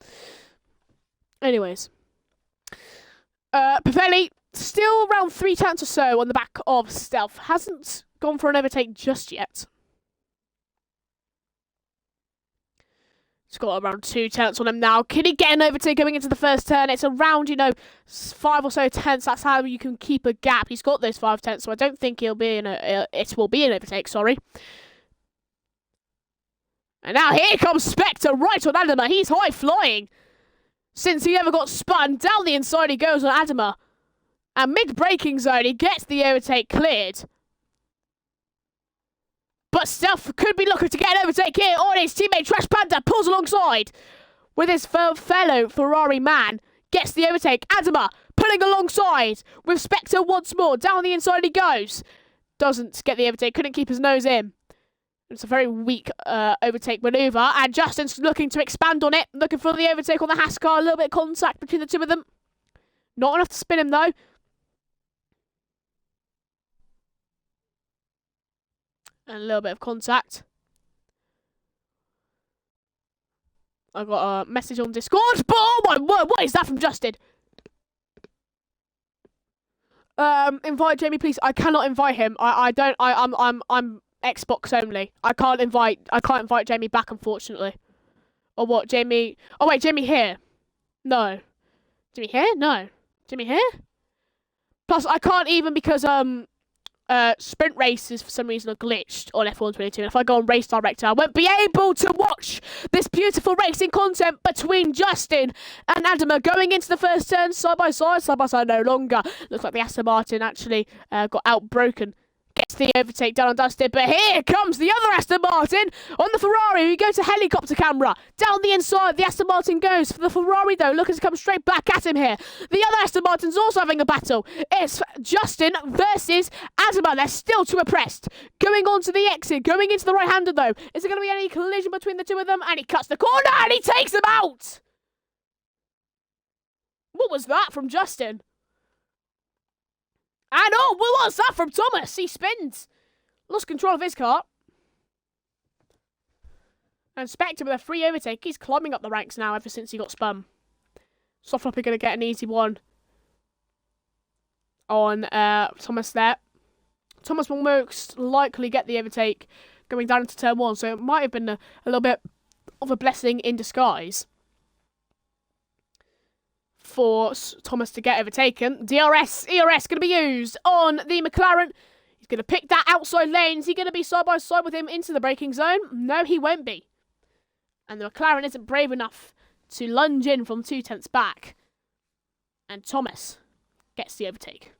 Pavelli, still around 3 tenths or so on the back of Stealth. Hasn't gone for an overtake just yet. He's got around 2 tenths on him now. Can he get an overtake going into the first turn? It's around, 5 or so tenths. That's how you can keep a gap. He's got those 5 tenths, so I don't think it will be an overtake, sorry. And now here comes Spectre right on Adama. He's high flying. Since he ever got spun, down the inside he goes on Adama. And mid-braking zone, he gets the overtake cleared. But Stealth could be looking to get an overtake here on his teammate Trash Panda. Pulls alongside with his fellow Ferrari man. Gets the overtake. Adama pulling alongside with Spectre once more. Down the inside he goes. Doesn't get the overtake. Couldn't keep his nose in. It's a very weak overtake manoeuvre. And Justin's looking to expand on it. Looking for the overtake on the Haas car. A little bit of contact between the two of them. Not enough to spin him though. And a little bit of contact. I got a message on Discord. But oh my word, what is that from Justin? Invite Jamie, please. I cannot invite him. I'm Xbox only. I can't invite Jamie back, unfortunately. Or what, Jamie? Oh wait, Jamie here? No. Jamie here? No. Jamie here? Plus, I can't even because sprint races for some reason are glitched on F1 22. And if I go on Race Director, I won't be able to watch this beautiful racing content between Justin and Adama going into the first turn side by side no longer. Looks like the Aston Martin actually got outbroken. Gets the overtake done on Dustin, but here comes the other Aston Martin on the Ferrari. We go to helicopter camera. Down the inside, the Aston Martin goes for the Ferrari, though, looking to come straight back at him here. The other Aston Martin's also having a battle. It's Justin versus Adama. They're still too oppressed. Going on to the exit, going into the right-hander, though. Is there going to be any collision between the two of them? And he cuts the corner, and he takes him out! What was that from Justin? And oh, what was that from Thomas? He spins. Lost control of his car. And Spectre with a free overtake. He's climbing up the ranks now ever since he got spun. Softfloppy going to get an easy one on Thomas there. Thomas will most likely get the overtake going down into turn 1. So it might have been a little bit of a blessing in disguise for Thomas to get overtaken. ERS going to be used on the McLaren. He's going to pick that outside lane. Is he going to be side by side with him into the braking zone? No, he won't be. And the McLaren isn't brave enough to lunge in from 2/10 back. And Thomas gets the overtake.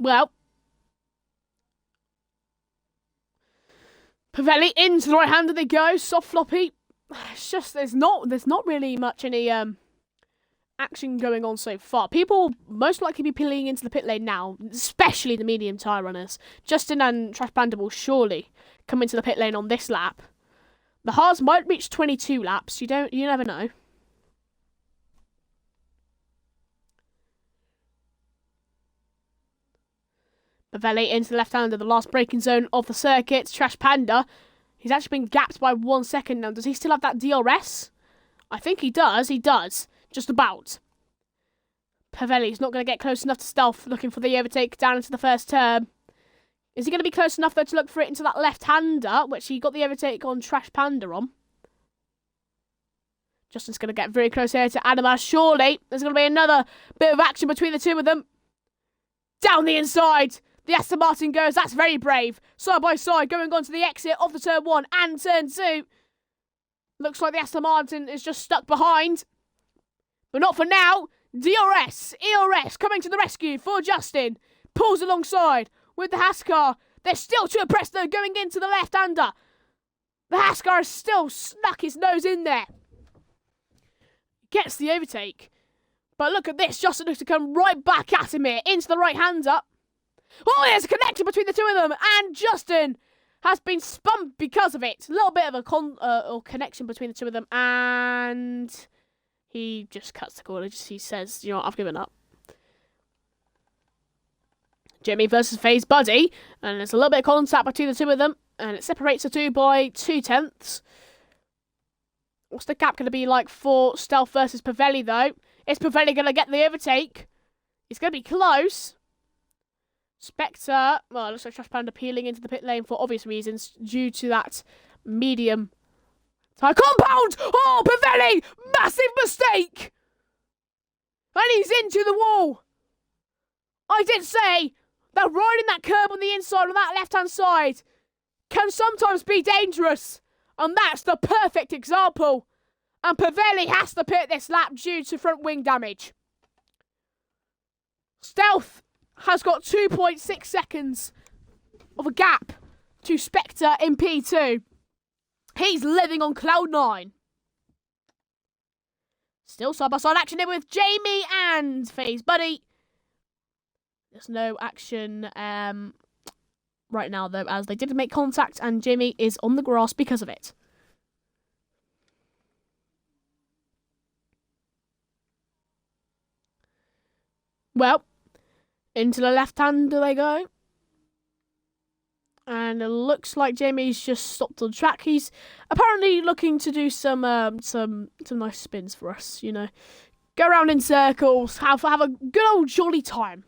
Well, Pavelli into the right-hander they go. Soft floppy. It's just there's not really much any action going on so far. People will most likely be peeling into the pit lane now, especially the medium tyre runners. Justin and Trash Panda will surely come into the pit lane on this lap. The Haas might reach 22 laps. You never know. Pavelli into the left-hander, the last braking zone of the circuit. Trash Panda. He's actually been gapped by 1 second now. Does he still have that DRS? I think he does. He does. Just about. Pavelli's not going to get close enough to stealth, looking for the overtake down into the first turn. Is he going to be close enough, though, to look for it into that left-hander, which he got the overtake on Trash Panda on? Justin's going to get very close here to Adama. Surely there's going to be another bit of action between the two of them. Down the inside. The Aston Martin goes. That's very brave. Side by side, going on to the exit of the turn 1 and turn 2. Looks like the Aston Martin is just stuck behind. But not for now. ERS coming to the rescue for Justin. Pulls alongside with the Haas car. They're still too oppressed, though, going into the left-hander. The Haas car has still snuck his nose in there. Gets the overtake. But look at this. Justin looks to come right back at him here into the right-hander. Oh, there's a connection between the two of them, and Justin has been spun because of it. A little bit of a connection between the two of them, and he just cuts the corner. He says, you know what, I've given up. Jimmy versus FaZe Buddy, and there's a little bit of contact between the two of them, and it separates the two by 2/10. What's the gap going to be like for Stealth versus Pavelli, though? Is Pavelli going to get the overtake? It's going to be close. Spectre, well, it looks like Trash Panda peeling into the pit lane for obvious reasons due to that medium tyre compound. Oh, Pavelli! Massive mistake! And he's into the wall. I did say that riding that curb on the inside on that left-hand side can sometimes be dangerous. And that's the perfect example. And Pavelli has to pit this lap due to front wing damage. Stealth has got 2.6 seconds of a gap to Spectre in P2. He's living on cloud 9. Still side-by-side action here with Jamie and FaZe Buddy. There's no action right now, though, as they did make contact, and Jamie is on the grass because of it. Well, into the left-hander they go. And it looks like Jamie's just stopped on track. He's apparently looking to do some nice spins for us, you know. Go around in circles, have a good old jolly time.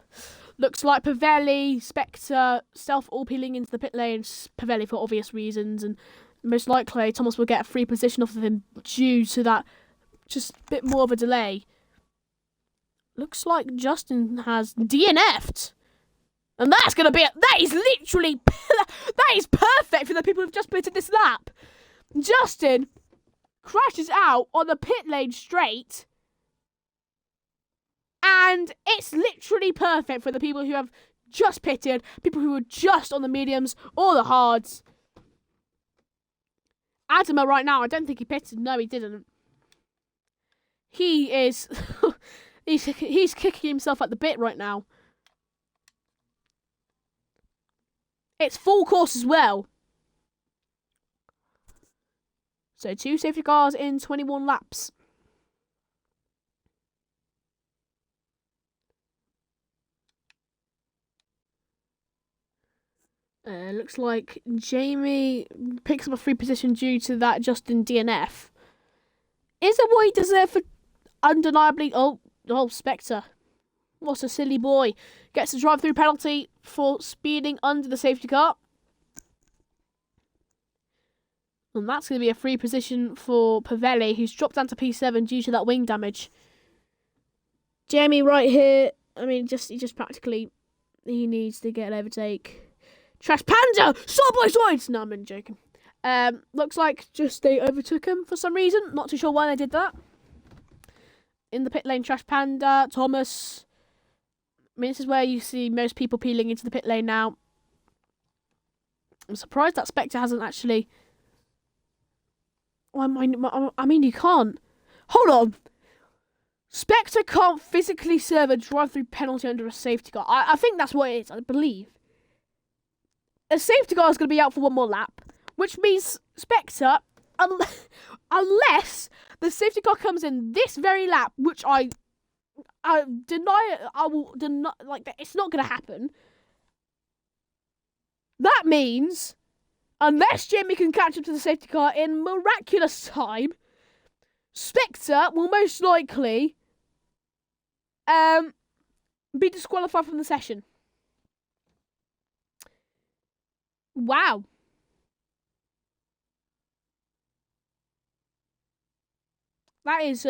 Looks like Pavelli, Spectre, Stealth all peeling into the pit lane. Pavelli for obvious reasons, and Most likely, Thomas will get a free position off of him due to that just a bit more of a delay. Looks like Justin has DNF'd. And that's going to be... That is literally... That is perfect for the people who've just pitted this lap. Justin crashes out on the pit lane straight. And it's literally perfect for the people who have just pitted, people who are just on the mediums or the hards. Adama right now, I don't think he pitted. No, he didn't. He is... he's kicking himself at the bit right now. It's full course as well. So 2 safety cars in 21 laps. Looks like Jamie picks up a free position due to that Justin DNF. Is it what he deserved for undeniably... Oh, Spectre. What a silly boy. Gets a drive-through penalty for speeding under the safety car. And that's going to be a free position for Pavelli, who's dropped down to P7 due to that wing damage. Jamie right here, I mean, he just practically... He needs to get an overtake. Trash Panda! Side by side! No, I'm joking. Looks like just they overtook him for some reason. Not too sure why they did that. In the pit lane, Trash Panda, Thomas. I mean, this is where you see most people peeling into the pit lane now. I'm surprised that Spectre hasn't actually... I mean, you can't. Hold on. Spectre can't physically serve a drive-through penalty under a safety car. I think that's what it is, I believe. A safety car is going to be out for one more lap, which means Spectre, unless the safety car comes in this very lap, which I will deny, like, it's not going to happen. That means, unless Jamie can catch up to the safety car in miraculous time, Spectre will most likely be disqualified from the session. Wow. That is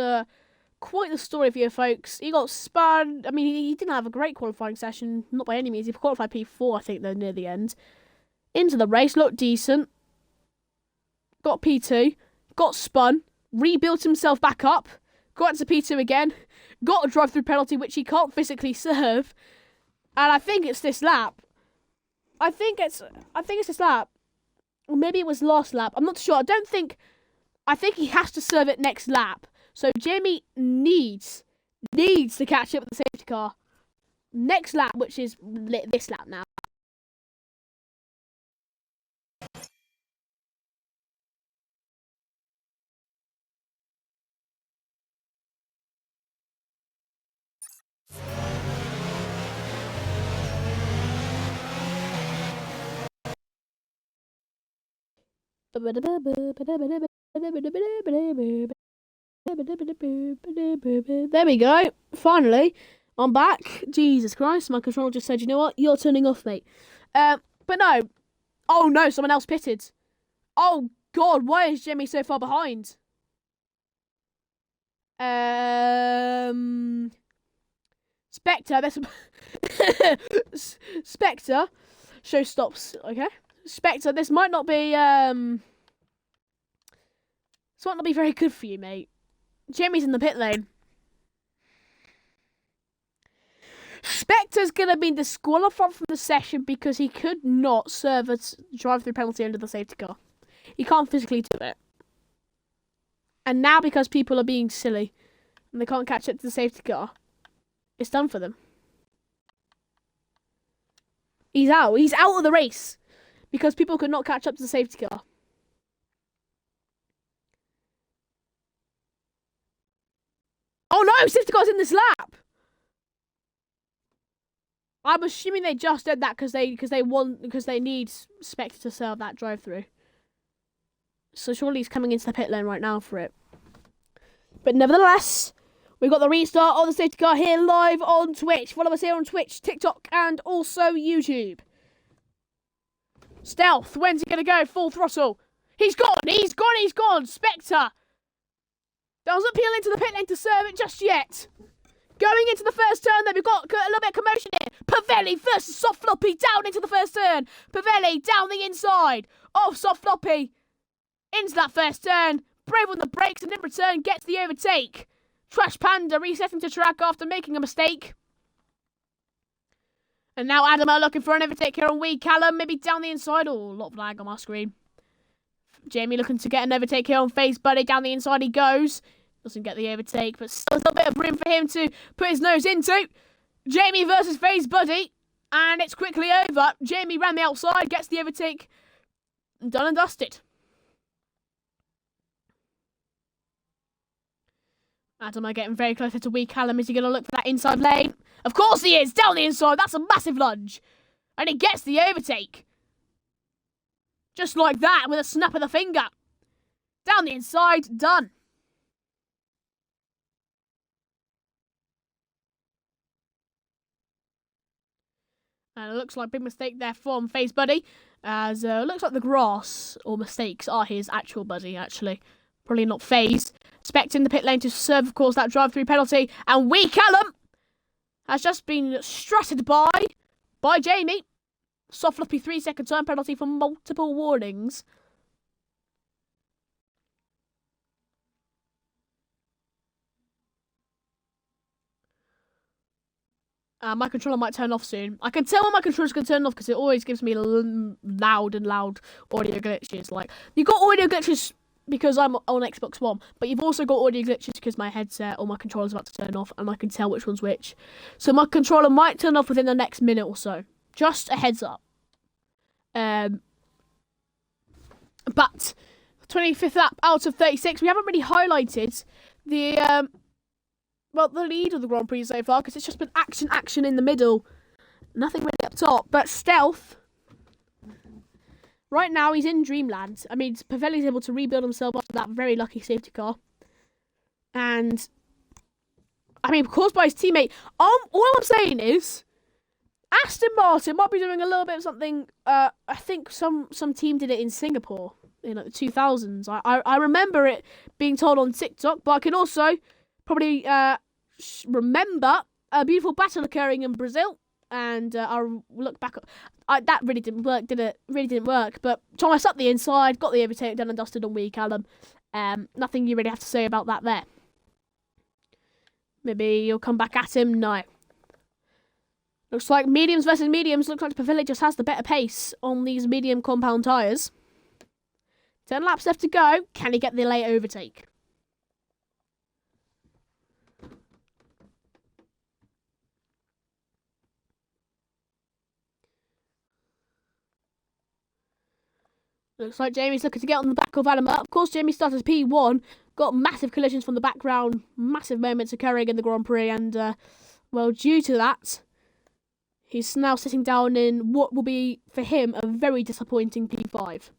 quite the story for you folks. He got spun. I mean, he didn't have a great qualifying session. Not by any means. He qualified P4, I think, though, near the end. Into the race. Looked decent. Got P2. Got spun. Rebuilt himself back up. Got into P2 again. Got a drive-through penalty, which he can't physically serve. And I think it's this lap. I think it's this lap. Or maybe it was last lap. I'm not sure. I think he has to serve it next lap. So Jamie needs to catch up with the safety car next lap, which is this lap now. There we go. Finally, I'm back. Jesus Christ, my controller just said, you know what? You're turning off, mate. But no. Oh no, someone else pitted. Oh God, why is Jimmy so far behind? Spectre, there's Spectre. Show stops, okay? Spectre, this might not be very good for you, mate. Jimmy's in the pit lane. Spectre's gonna be disqualified from the session because he could not serve a drive-through penalty under the safety car. He can't physically do it. And now because people are being silly and they can't catch up to the safety car, it's done for them. He's out. He's out of the race because people could not catch up to the safety car. Oh no, safety car's in this lap. I'm assuming they just did that because they need Spectre to serve that drive through. So surely he's coming into the pit lane right now for it. But nevertheless, we've got the restart of the safety car here live on Twitch. Follow us here on Twitch, TikTok, and also YouTube. Stealth, when's he gonna go? Full throttle. He's gone. Spectre doesn't peel into the pit lane to serve it just yet. Going into the first turn, then we've got a little bit of commotion here. Pavelli versus Soft Floppy down into the first turn. Pavelli down the inside of Soft Floppy into that first turn. Brave on the brakes and in return gets the overtake. Trash Panda resetting to track after making a mistake. And now Adama looking for an overtake here on Wee Callum, maybe down the inside. Oh, a lot of lag on my screen. Jamie looking to get an overtake here on Face Buddy. Down the inside he goes. Doesn't get the overtake, but still a little bit of room for him to put his nose into. Jamie versus Face Buddy. And it's quickly over. Jamie ran the outside, gets the overtake. Done and dusted. Adama getting very close to Wee Callum. Is he going to look for that inside lane? Of course he is! Down the inside. That's a massive lunge. And he gets the overtake. Just like that, with a snap of the finger. Down the inside. Done. And it looks like a big mistake there from Face Buddy. As it looks like the grass, or mistakes, are his actual buddy, actually. Probably not FaZe. Expecting the pit lane to serve, of course, that drive-through penalty. And Wee Callum has just been strutted by Jamie. Soft Floppy 3-second turn penalty for multiple warnings. My controller might turn off soon. I can tell when my controller's going to turn off because it always gives me loud audio glitches. Like, you've got audio glitches because I'm on Xbox One, but you've also got audio glitches because my headset or my controller's about to turn off and I can tell which one's which. So my controller might turn off within the next minute or so. Just a heads up. But 25th lap out of 36. We haven't really highlighted the lead of the Grand Prix so far because it's just been action in the middle. Nothing really up top. But Stealth, right now he's in Dreamland. I mean, Pavelli's able to rebuild himself after that very lucky safety car. And, I mean, caused by his teammate. All I'm saying is, Aston Martin might be doing a little bit of something. I think some team did it in Singapore in like the 2000s. I remember it being told on TikTok, but I can also probably remember a beautiful battle occurring in Brazil. And I'll look back. That really didn't work, did it? Really didn't work. But Thomas up the inside, got the overtake done and dusted on Wee Callum. Nothing you really have to say about that there. Maybe you'll come back at him. No. Looks like mediums versus mediums. Looks like Pavelli just has the better pace on these medium compound tyres. 10 laps left to go. Can he get the late overtake? Looks like Jamie's looking to get on the back of Adama. Of course, Jamie started as P1. Got massive collisions from the background. Massive moments occurring in the Grand Prix. And, well, due to that, he's now sitting down in what will be, for him, a very disappointing P5.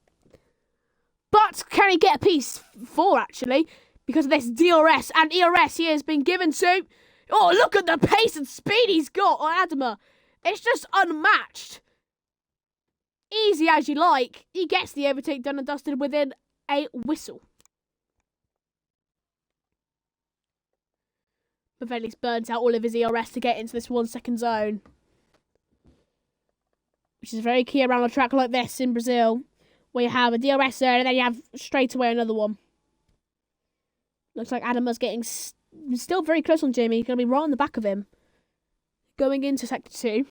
But can he get a P4, actually? Because of this DRS and ERS he has been given to. Oh, look at the pace and speed he's got on Adama. It's just unmatched. Easy as you like. He gets the overtake done and dusted within a whistle. Pavelli's burnt out all of his ERS to get into this 1 second zone. Which is very key around a track like this in Brazil. Where you have a DRS zone and then you have straight away another one. Looks like Adama's getting still very close on Jamie. He's going to be right on the back of him. Going into Sector 2.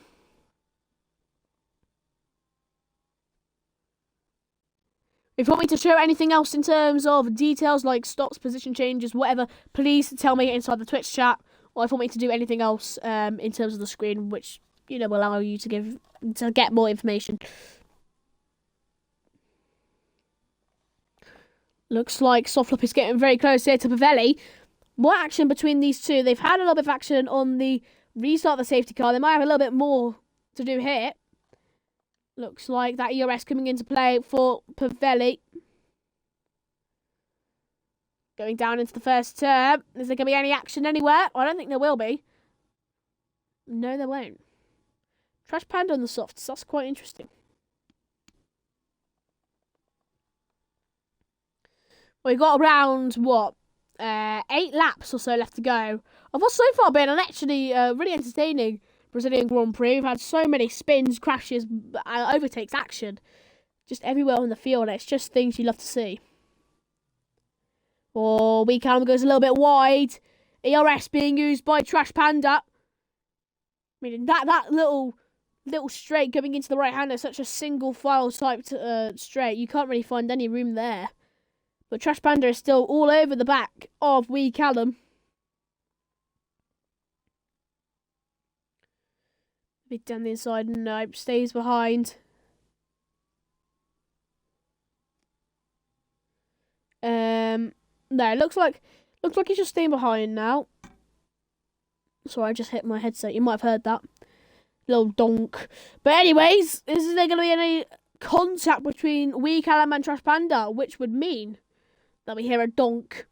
If you want me to show anything else in terms of details like stops, position changes, whatever, please tell me inside the Twitch chat. Or if you want me to do anything else in terms of the screen, which, you know, will allow you to get more information. Looks like Soft Flop is getting very close here to Pavelli. More action between these two. They've had a little bit of action on the restart of the safety car. They might have a little bit more to do here. Looks like that ERS coming into play for Pavelli. Going down into the first turn. Is there going to be any action anywhere? I don't think there will be. No, there won't. Trash Panda on the softs. That's quite interesting. We've got around, what, 8 laps or so left to go. Of what's so far been an actually really entertaining Brazilian Grand Prix. We've had so many spins, crashes, overtakes, action. Just everywhere on the field. It's just things you love to see. Oh, Wee Callum goes a little bit wide. ERS being used by Trash Panda. I mean, that little straight going into the right hander is such a single file typed straight. You can't really find any room there. But Trash Panda is still all over the back of Wee Callum. Bit down the inside, nope, stays behind. No, looks like he's just staying behind now. Sorry, I just hit my headset. You might have heard that. Little donk. But anyways, is there going to be any contact between Wee Callum and Trash Panda? Which would mean that we hear a donk.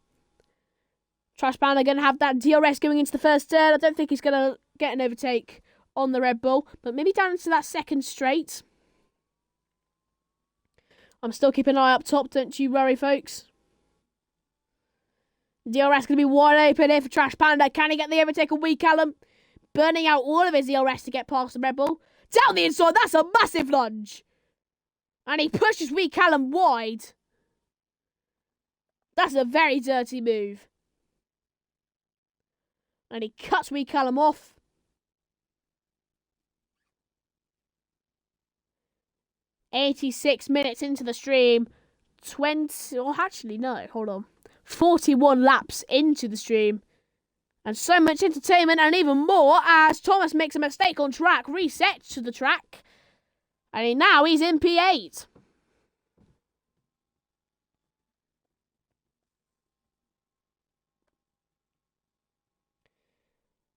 Trash Panda going to have that DRS going into the first turn. I don't think he's going to get an overtake on the Red Bull. But maybe down into that second straight. I'm still keeping an eye up top. Don't you worry, folks. DRS going to be wide open here for Trash Panda. Can he get the overtake on Wee Callum? Burning out all of his DRS to get past the Red Bull. Down the inside, that's a massive lunge. And he pushes Wee Callum wide. That's a very dirty move. And he cuts Wee Callum off. 86 minutes into the stream. 41 laps into the stream. And so much entertainment and even more as Thomas makes a mistake on track, resets to the track. And now he's in P8.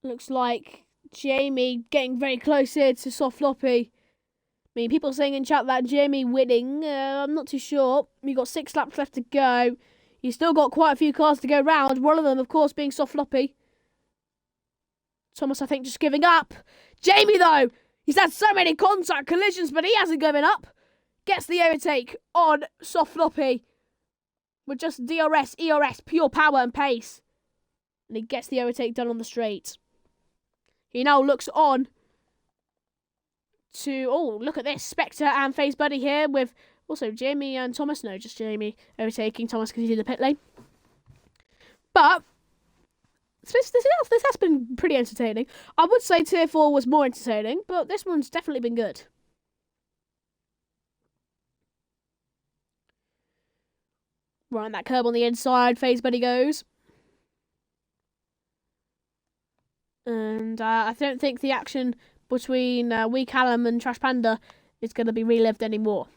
Looks like Jamie getting very close here to Soft Floppy. I mean, people saying in chat that Jamie winning. I'm not too sure. We've got 6 laps left to go. You've still got quite a few cars to go round. One of them, of course, being Soft Floppy. Thomas, I think, just giving up. Jamie, though, he's had so many contact collisions, but he hasn't given up. Gets the overtake on Soft Floppy with just DRS, ERS, pure power and pace. And he gets the overtake done on the straight. He now looks on to, oh, look at this. Spectre and Face Buddy here with also Jamie and Thomas. No, just Jamie overtaking Thomas because he's in the pit lane. But this has been pretty entertaining. I would say Tier 4 was more entertaining, but this one's definitely been good. Right on that curb on the inside, Phase Buddy goes. And I don't think the action between Wee Callum and Trash Panda is going to be relived anymore.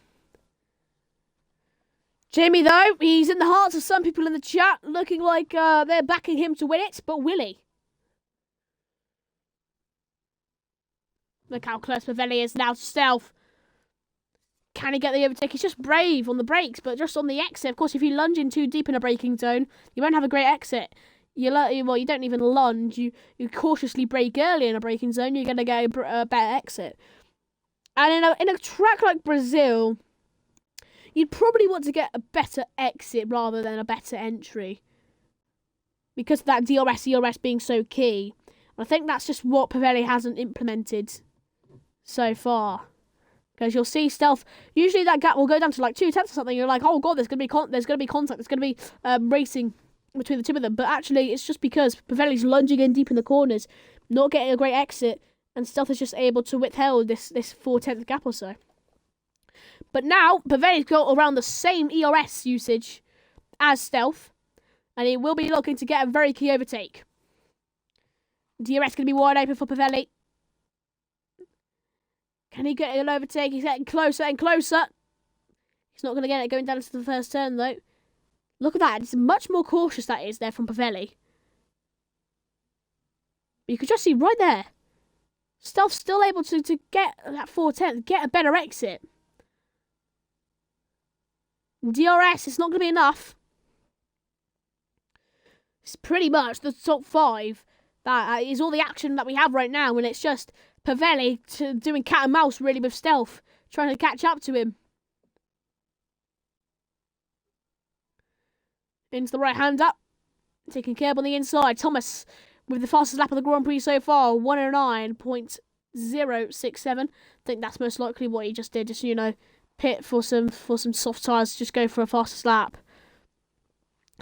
Jamie, though, he's in the hearts of some people in the chat, looking like they're backing him to win it, but will he? Look how close Pavelli is now to Stealth. Can he get the overtake? He's just brave on the brakes, but just on the exit. Of course, if you lunge in too deep in a braking zone, you won't have a great exit. You don't even lunge. You cautiously brake early in a braking zone. You're going to get a better exit. And in a track like Brazil, you'd probably want to get a better exit rather than a better entry. Because of that DRS being so key. I think that's just what Pavelli hasn't implemented so far. Because you'll see Stealth, usually that gap will go down to like 2/10 or something. You're like, oh god, there's going to be contact, there's going to be racing between the two of them. But actually, it's just because Pavelli's lunging in deep in the corners, not getting a great exit, and Stealth is just able to withhold this 4/10 gap or so. But now, Pavelli's got around the same ERS usage as Stealth, and he will be looking to get a very key overtake. DRS going to be wide open for Pavelli. Can he get an overtake? He's getting closer and closer. He's not going to get it going down into the first turn, though. Look at that. It's much more cautious that is there from Pavelli. But you can just see right there. Stealth's still able to get that 4/10, get a better exit. DRS, it's not going to be enough. It's pretty much the top 5. That is all the action that we have right now, and it's just Pavelli doing cat and mouse really with Stealth, trying to catch up to him. Into the right hander. Taking care on the inside. Thomas with the fastest lap of the Grand Prix so far. 109.067. I think that's most likely what he just did. Just, pit for some soft tyres. Just go for a fastest lap.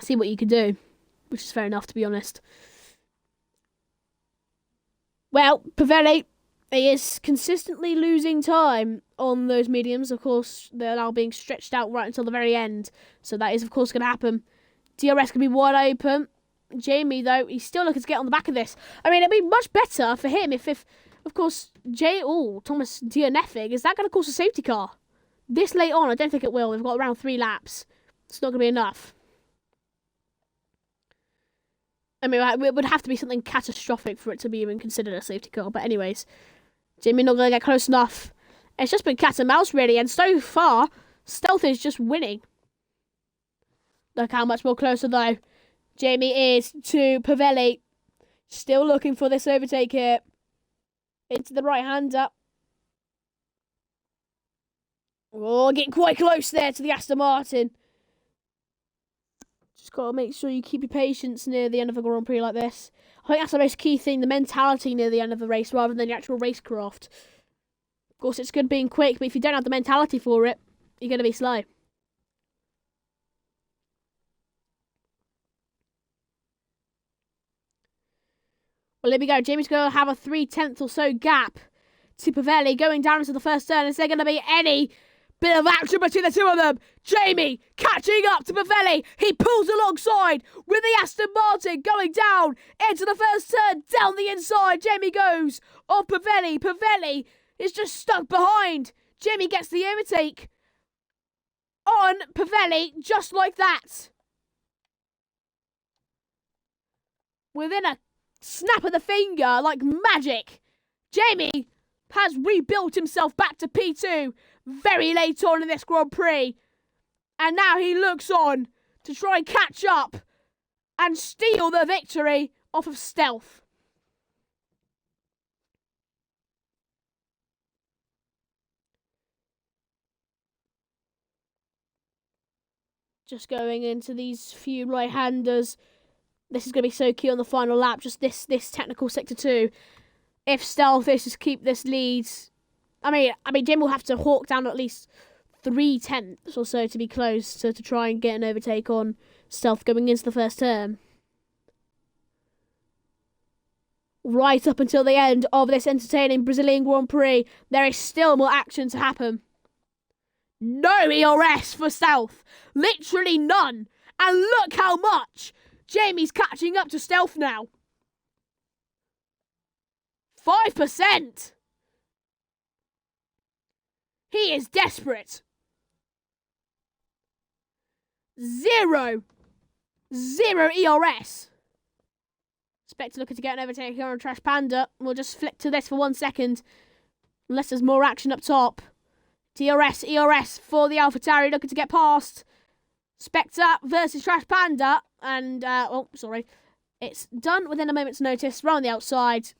See what you can do. Which is fair enough, to be honest. Well, Pavelli is consistently losing time on those mediums. Of course, they're now being stretched out right until the very end. So that is, of course, going to happen. DRS can be wide open. Jamie, though, he's still looking to get on the back of this. I mean, it'd be much better for him if of course, Thomas DNFing. Is that going to cause a safety car? This late on, I don't think it will. We've got around 3 laps. It's not going to be enough. I mean, it would have to be something catastrophic for it to be even considered a safety car. But anyways, Jamie not going to get close enough. It's just been cat and mouse, really. And so far, Stealth is just winning. Look how much more closer, though, Jamie is to Pavelli. Still looking for this overtake here. Into the right-hander. Oh, getting quite close there to the Aston Martin. Just got to make sure you keep your patience near the end of a Grand Prix like this. I think that's the most key thing, the mentality near the end of the race rather than the actual racecraft. Of course, it's good being quick, but if you don't have the mentality for it, you're going to be slow. Well, there we go. Jamie's going to have a 3/10 or so gap to Pavelli going down into the first turn. Is there going to be any bit of action between the two of them? Jamie catching up to Pavelli. He pulls alongside with the Aston Martin going down into the first turn. Down the inside, Jamie goes off Pavelli. Pavelli is just stuck behind. Jamie gets the overtake on Pavelli just like that. Within a snap of the finger, like magic, Jamie has rebuilt himself back to P2 very late on in this Grand Prix. And now he looks on to try and catch up and steal the victory off of Stealth. Just going into these few right-handers. This is going to be so key on the final lap. Just this technical sector 2. If Stealth is to keep this lead, I mean, Jim will have to hawk down at least 3/10 or so to be close to try and get an overtake on Stealth going into the first turn. Right up until the end of this entertaining Brazilian Grand Prix, there is still more action to happen. No ERS for Stealth. Literally none. And look how much Jamie's catching up to Stealth now. 5%. He is desperate. 0 ERS. Spectre looking to get an overtake here on Trash Panda. We'll just flick to this for 1 second. Unless there's more action up top. DRS, ERS for the AlphaTauri looking to get past. Spectre versus Trash Panda. And, it's done within a moment's notice. Round the outside.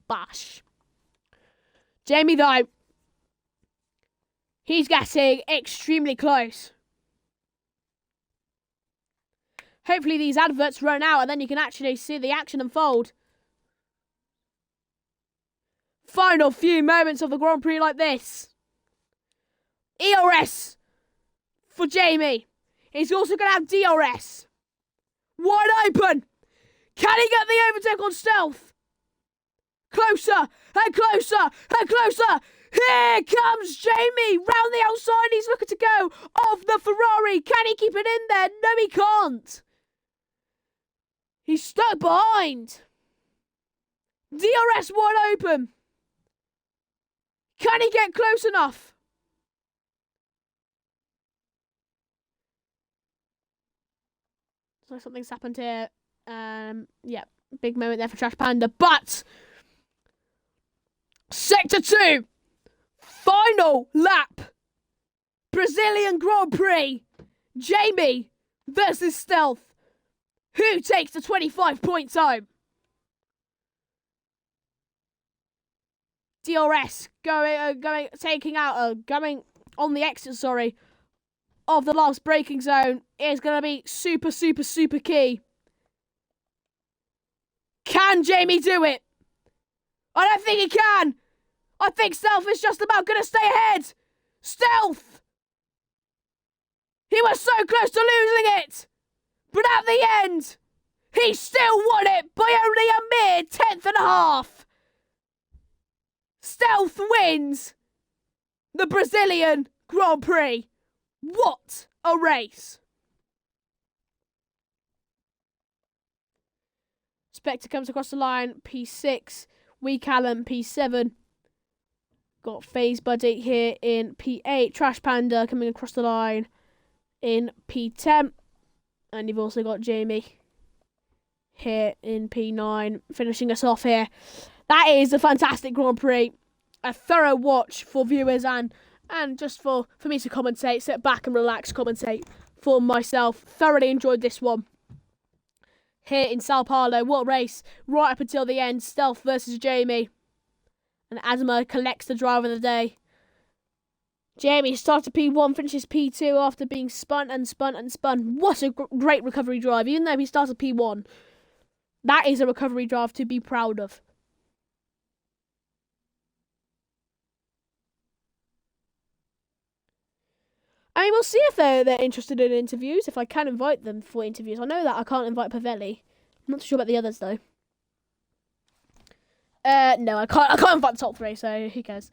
Bash. Jamie, though, he's getting extremely close. Hopefully these adverts run out and then you can actually see the action unfold. Final few moments of the Grand Prix like this. ERS for Jamie. He's also going to have DRS. Wide open. Can he get the overtake on Stealth? Closer and closer and closer. Here comes Jamie round the outside. He's looking to go off the Ferrari. Can he keep it in there? No, he can't. He's stuck behind. DRS wide open. Can he get close enough? So something's happened here. Yeah, big moment there for Trash Panda. But Sector 2, final lap, Brazilian Grand Prix, Jamie versus Stealth. Who takes the 25 points home? DRS going on the exit, sorry. of the last braking zone is going to be super, super, super key. Can Jamie do it? I don't think he can. I think Stealth is just about going to stay ahead. Stealth! He was so close to losing it. But at the end, he still won it by only a mere 10.5. Stealth wins the Brazilian Grand Prix. What a race. Spectre comes across the line, P6. Weak Allen, P7. Got Phase Buddy here in P8. Trash Panda coming across the line in P10. And you've also got Jamie here in P9, finishing us off here. That is a fantastic Grand Prix. A thorough watch for viewers and just for me to commentate, sit back and relax, commentate for myself. Thoroughly enjoyed this one. Here in Sao Paulo, what a race. Right up until the end, Stealth versus Jamie. And Adama collects the driver of the day. Jamie started P1, finishes P2 after being spun and spun and spun. What a great recovery drive, even though he started P1. That is a recovery drive to be proud of. I mean, we'll see if they're interested in interviews, if I can invite them for interviews. I know that I can't invite Pavelli. I'm not sure about the others, though. No, I can't invite the top 3, so who cares?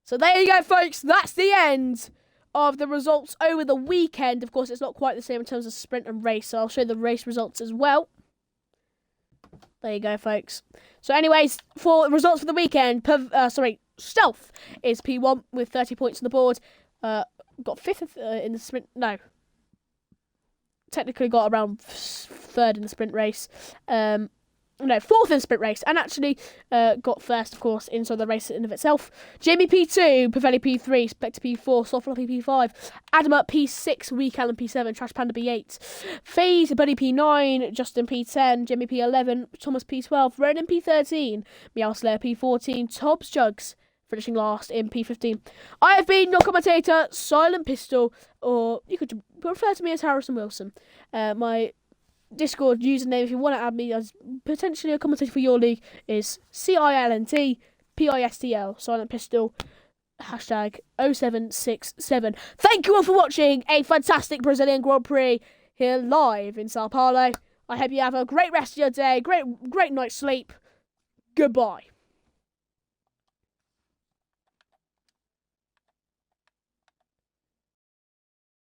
So there you go, folks. That's the end of the results over the weekend. Of course, it's not quite the same in terms of sprint and race, so I'll show the race results as well. There you go, folks. So anyways, for results for the weekend, Stealth is P1 with 30 points on the board. Got 5th in the sprint. No. Technically got around 3rd in the sprint race. No, 4th in the sprint race, and actually got 1st, of course, inside the race in and of itself. Jamie P2, Pavelli P3, Spectre P4, Softloppy P5, Adama P6, Weak Allen P7, Trash Panda P8, Phase Buddy P9, Justin P10, Jamie P11, Thomas P12, Ronan P13, Meow Slayer P14, Tobbs Jugs finishing last in P15. I have been your commentator, Silent Pistol, or you could refer to me as Harrison Wilson. My Discord username, if you want to add me as potentially a commentator for your league, is CILNTPISTL, Silent Pistol, hashtag 0767. Thank you all for watching a fantastic Brazilian Grand Prix here live in Sao Paulo. I hope you have a great rest of your day, great night's sleep. Goodbye.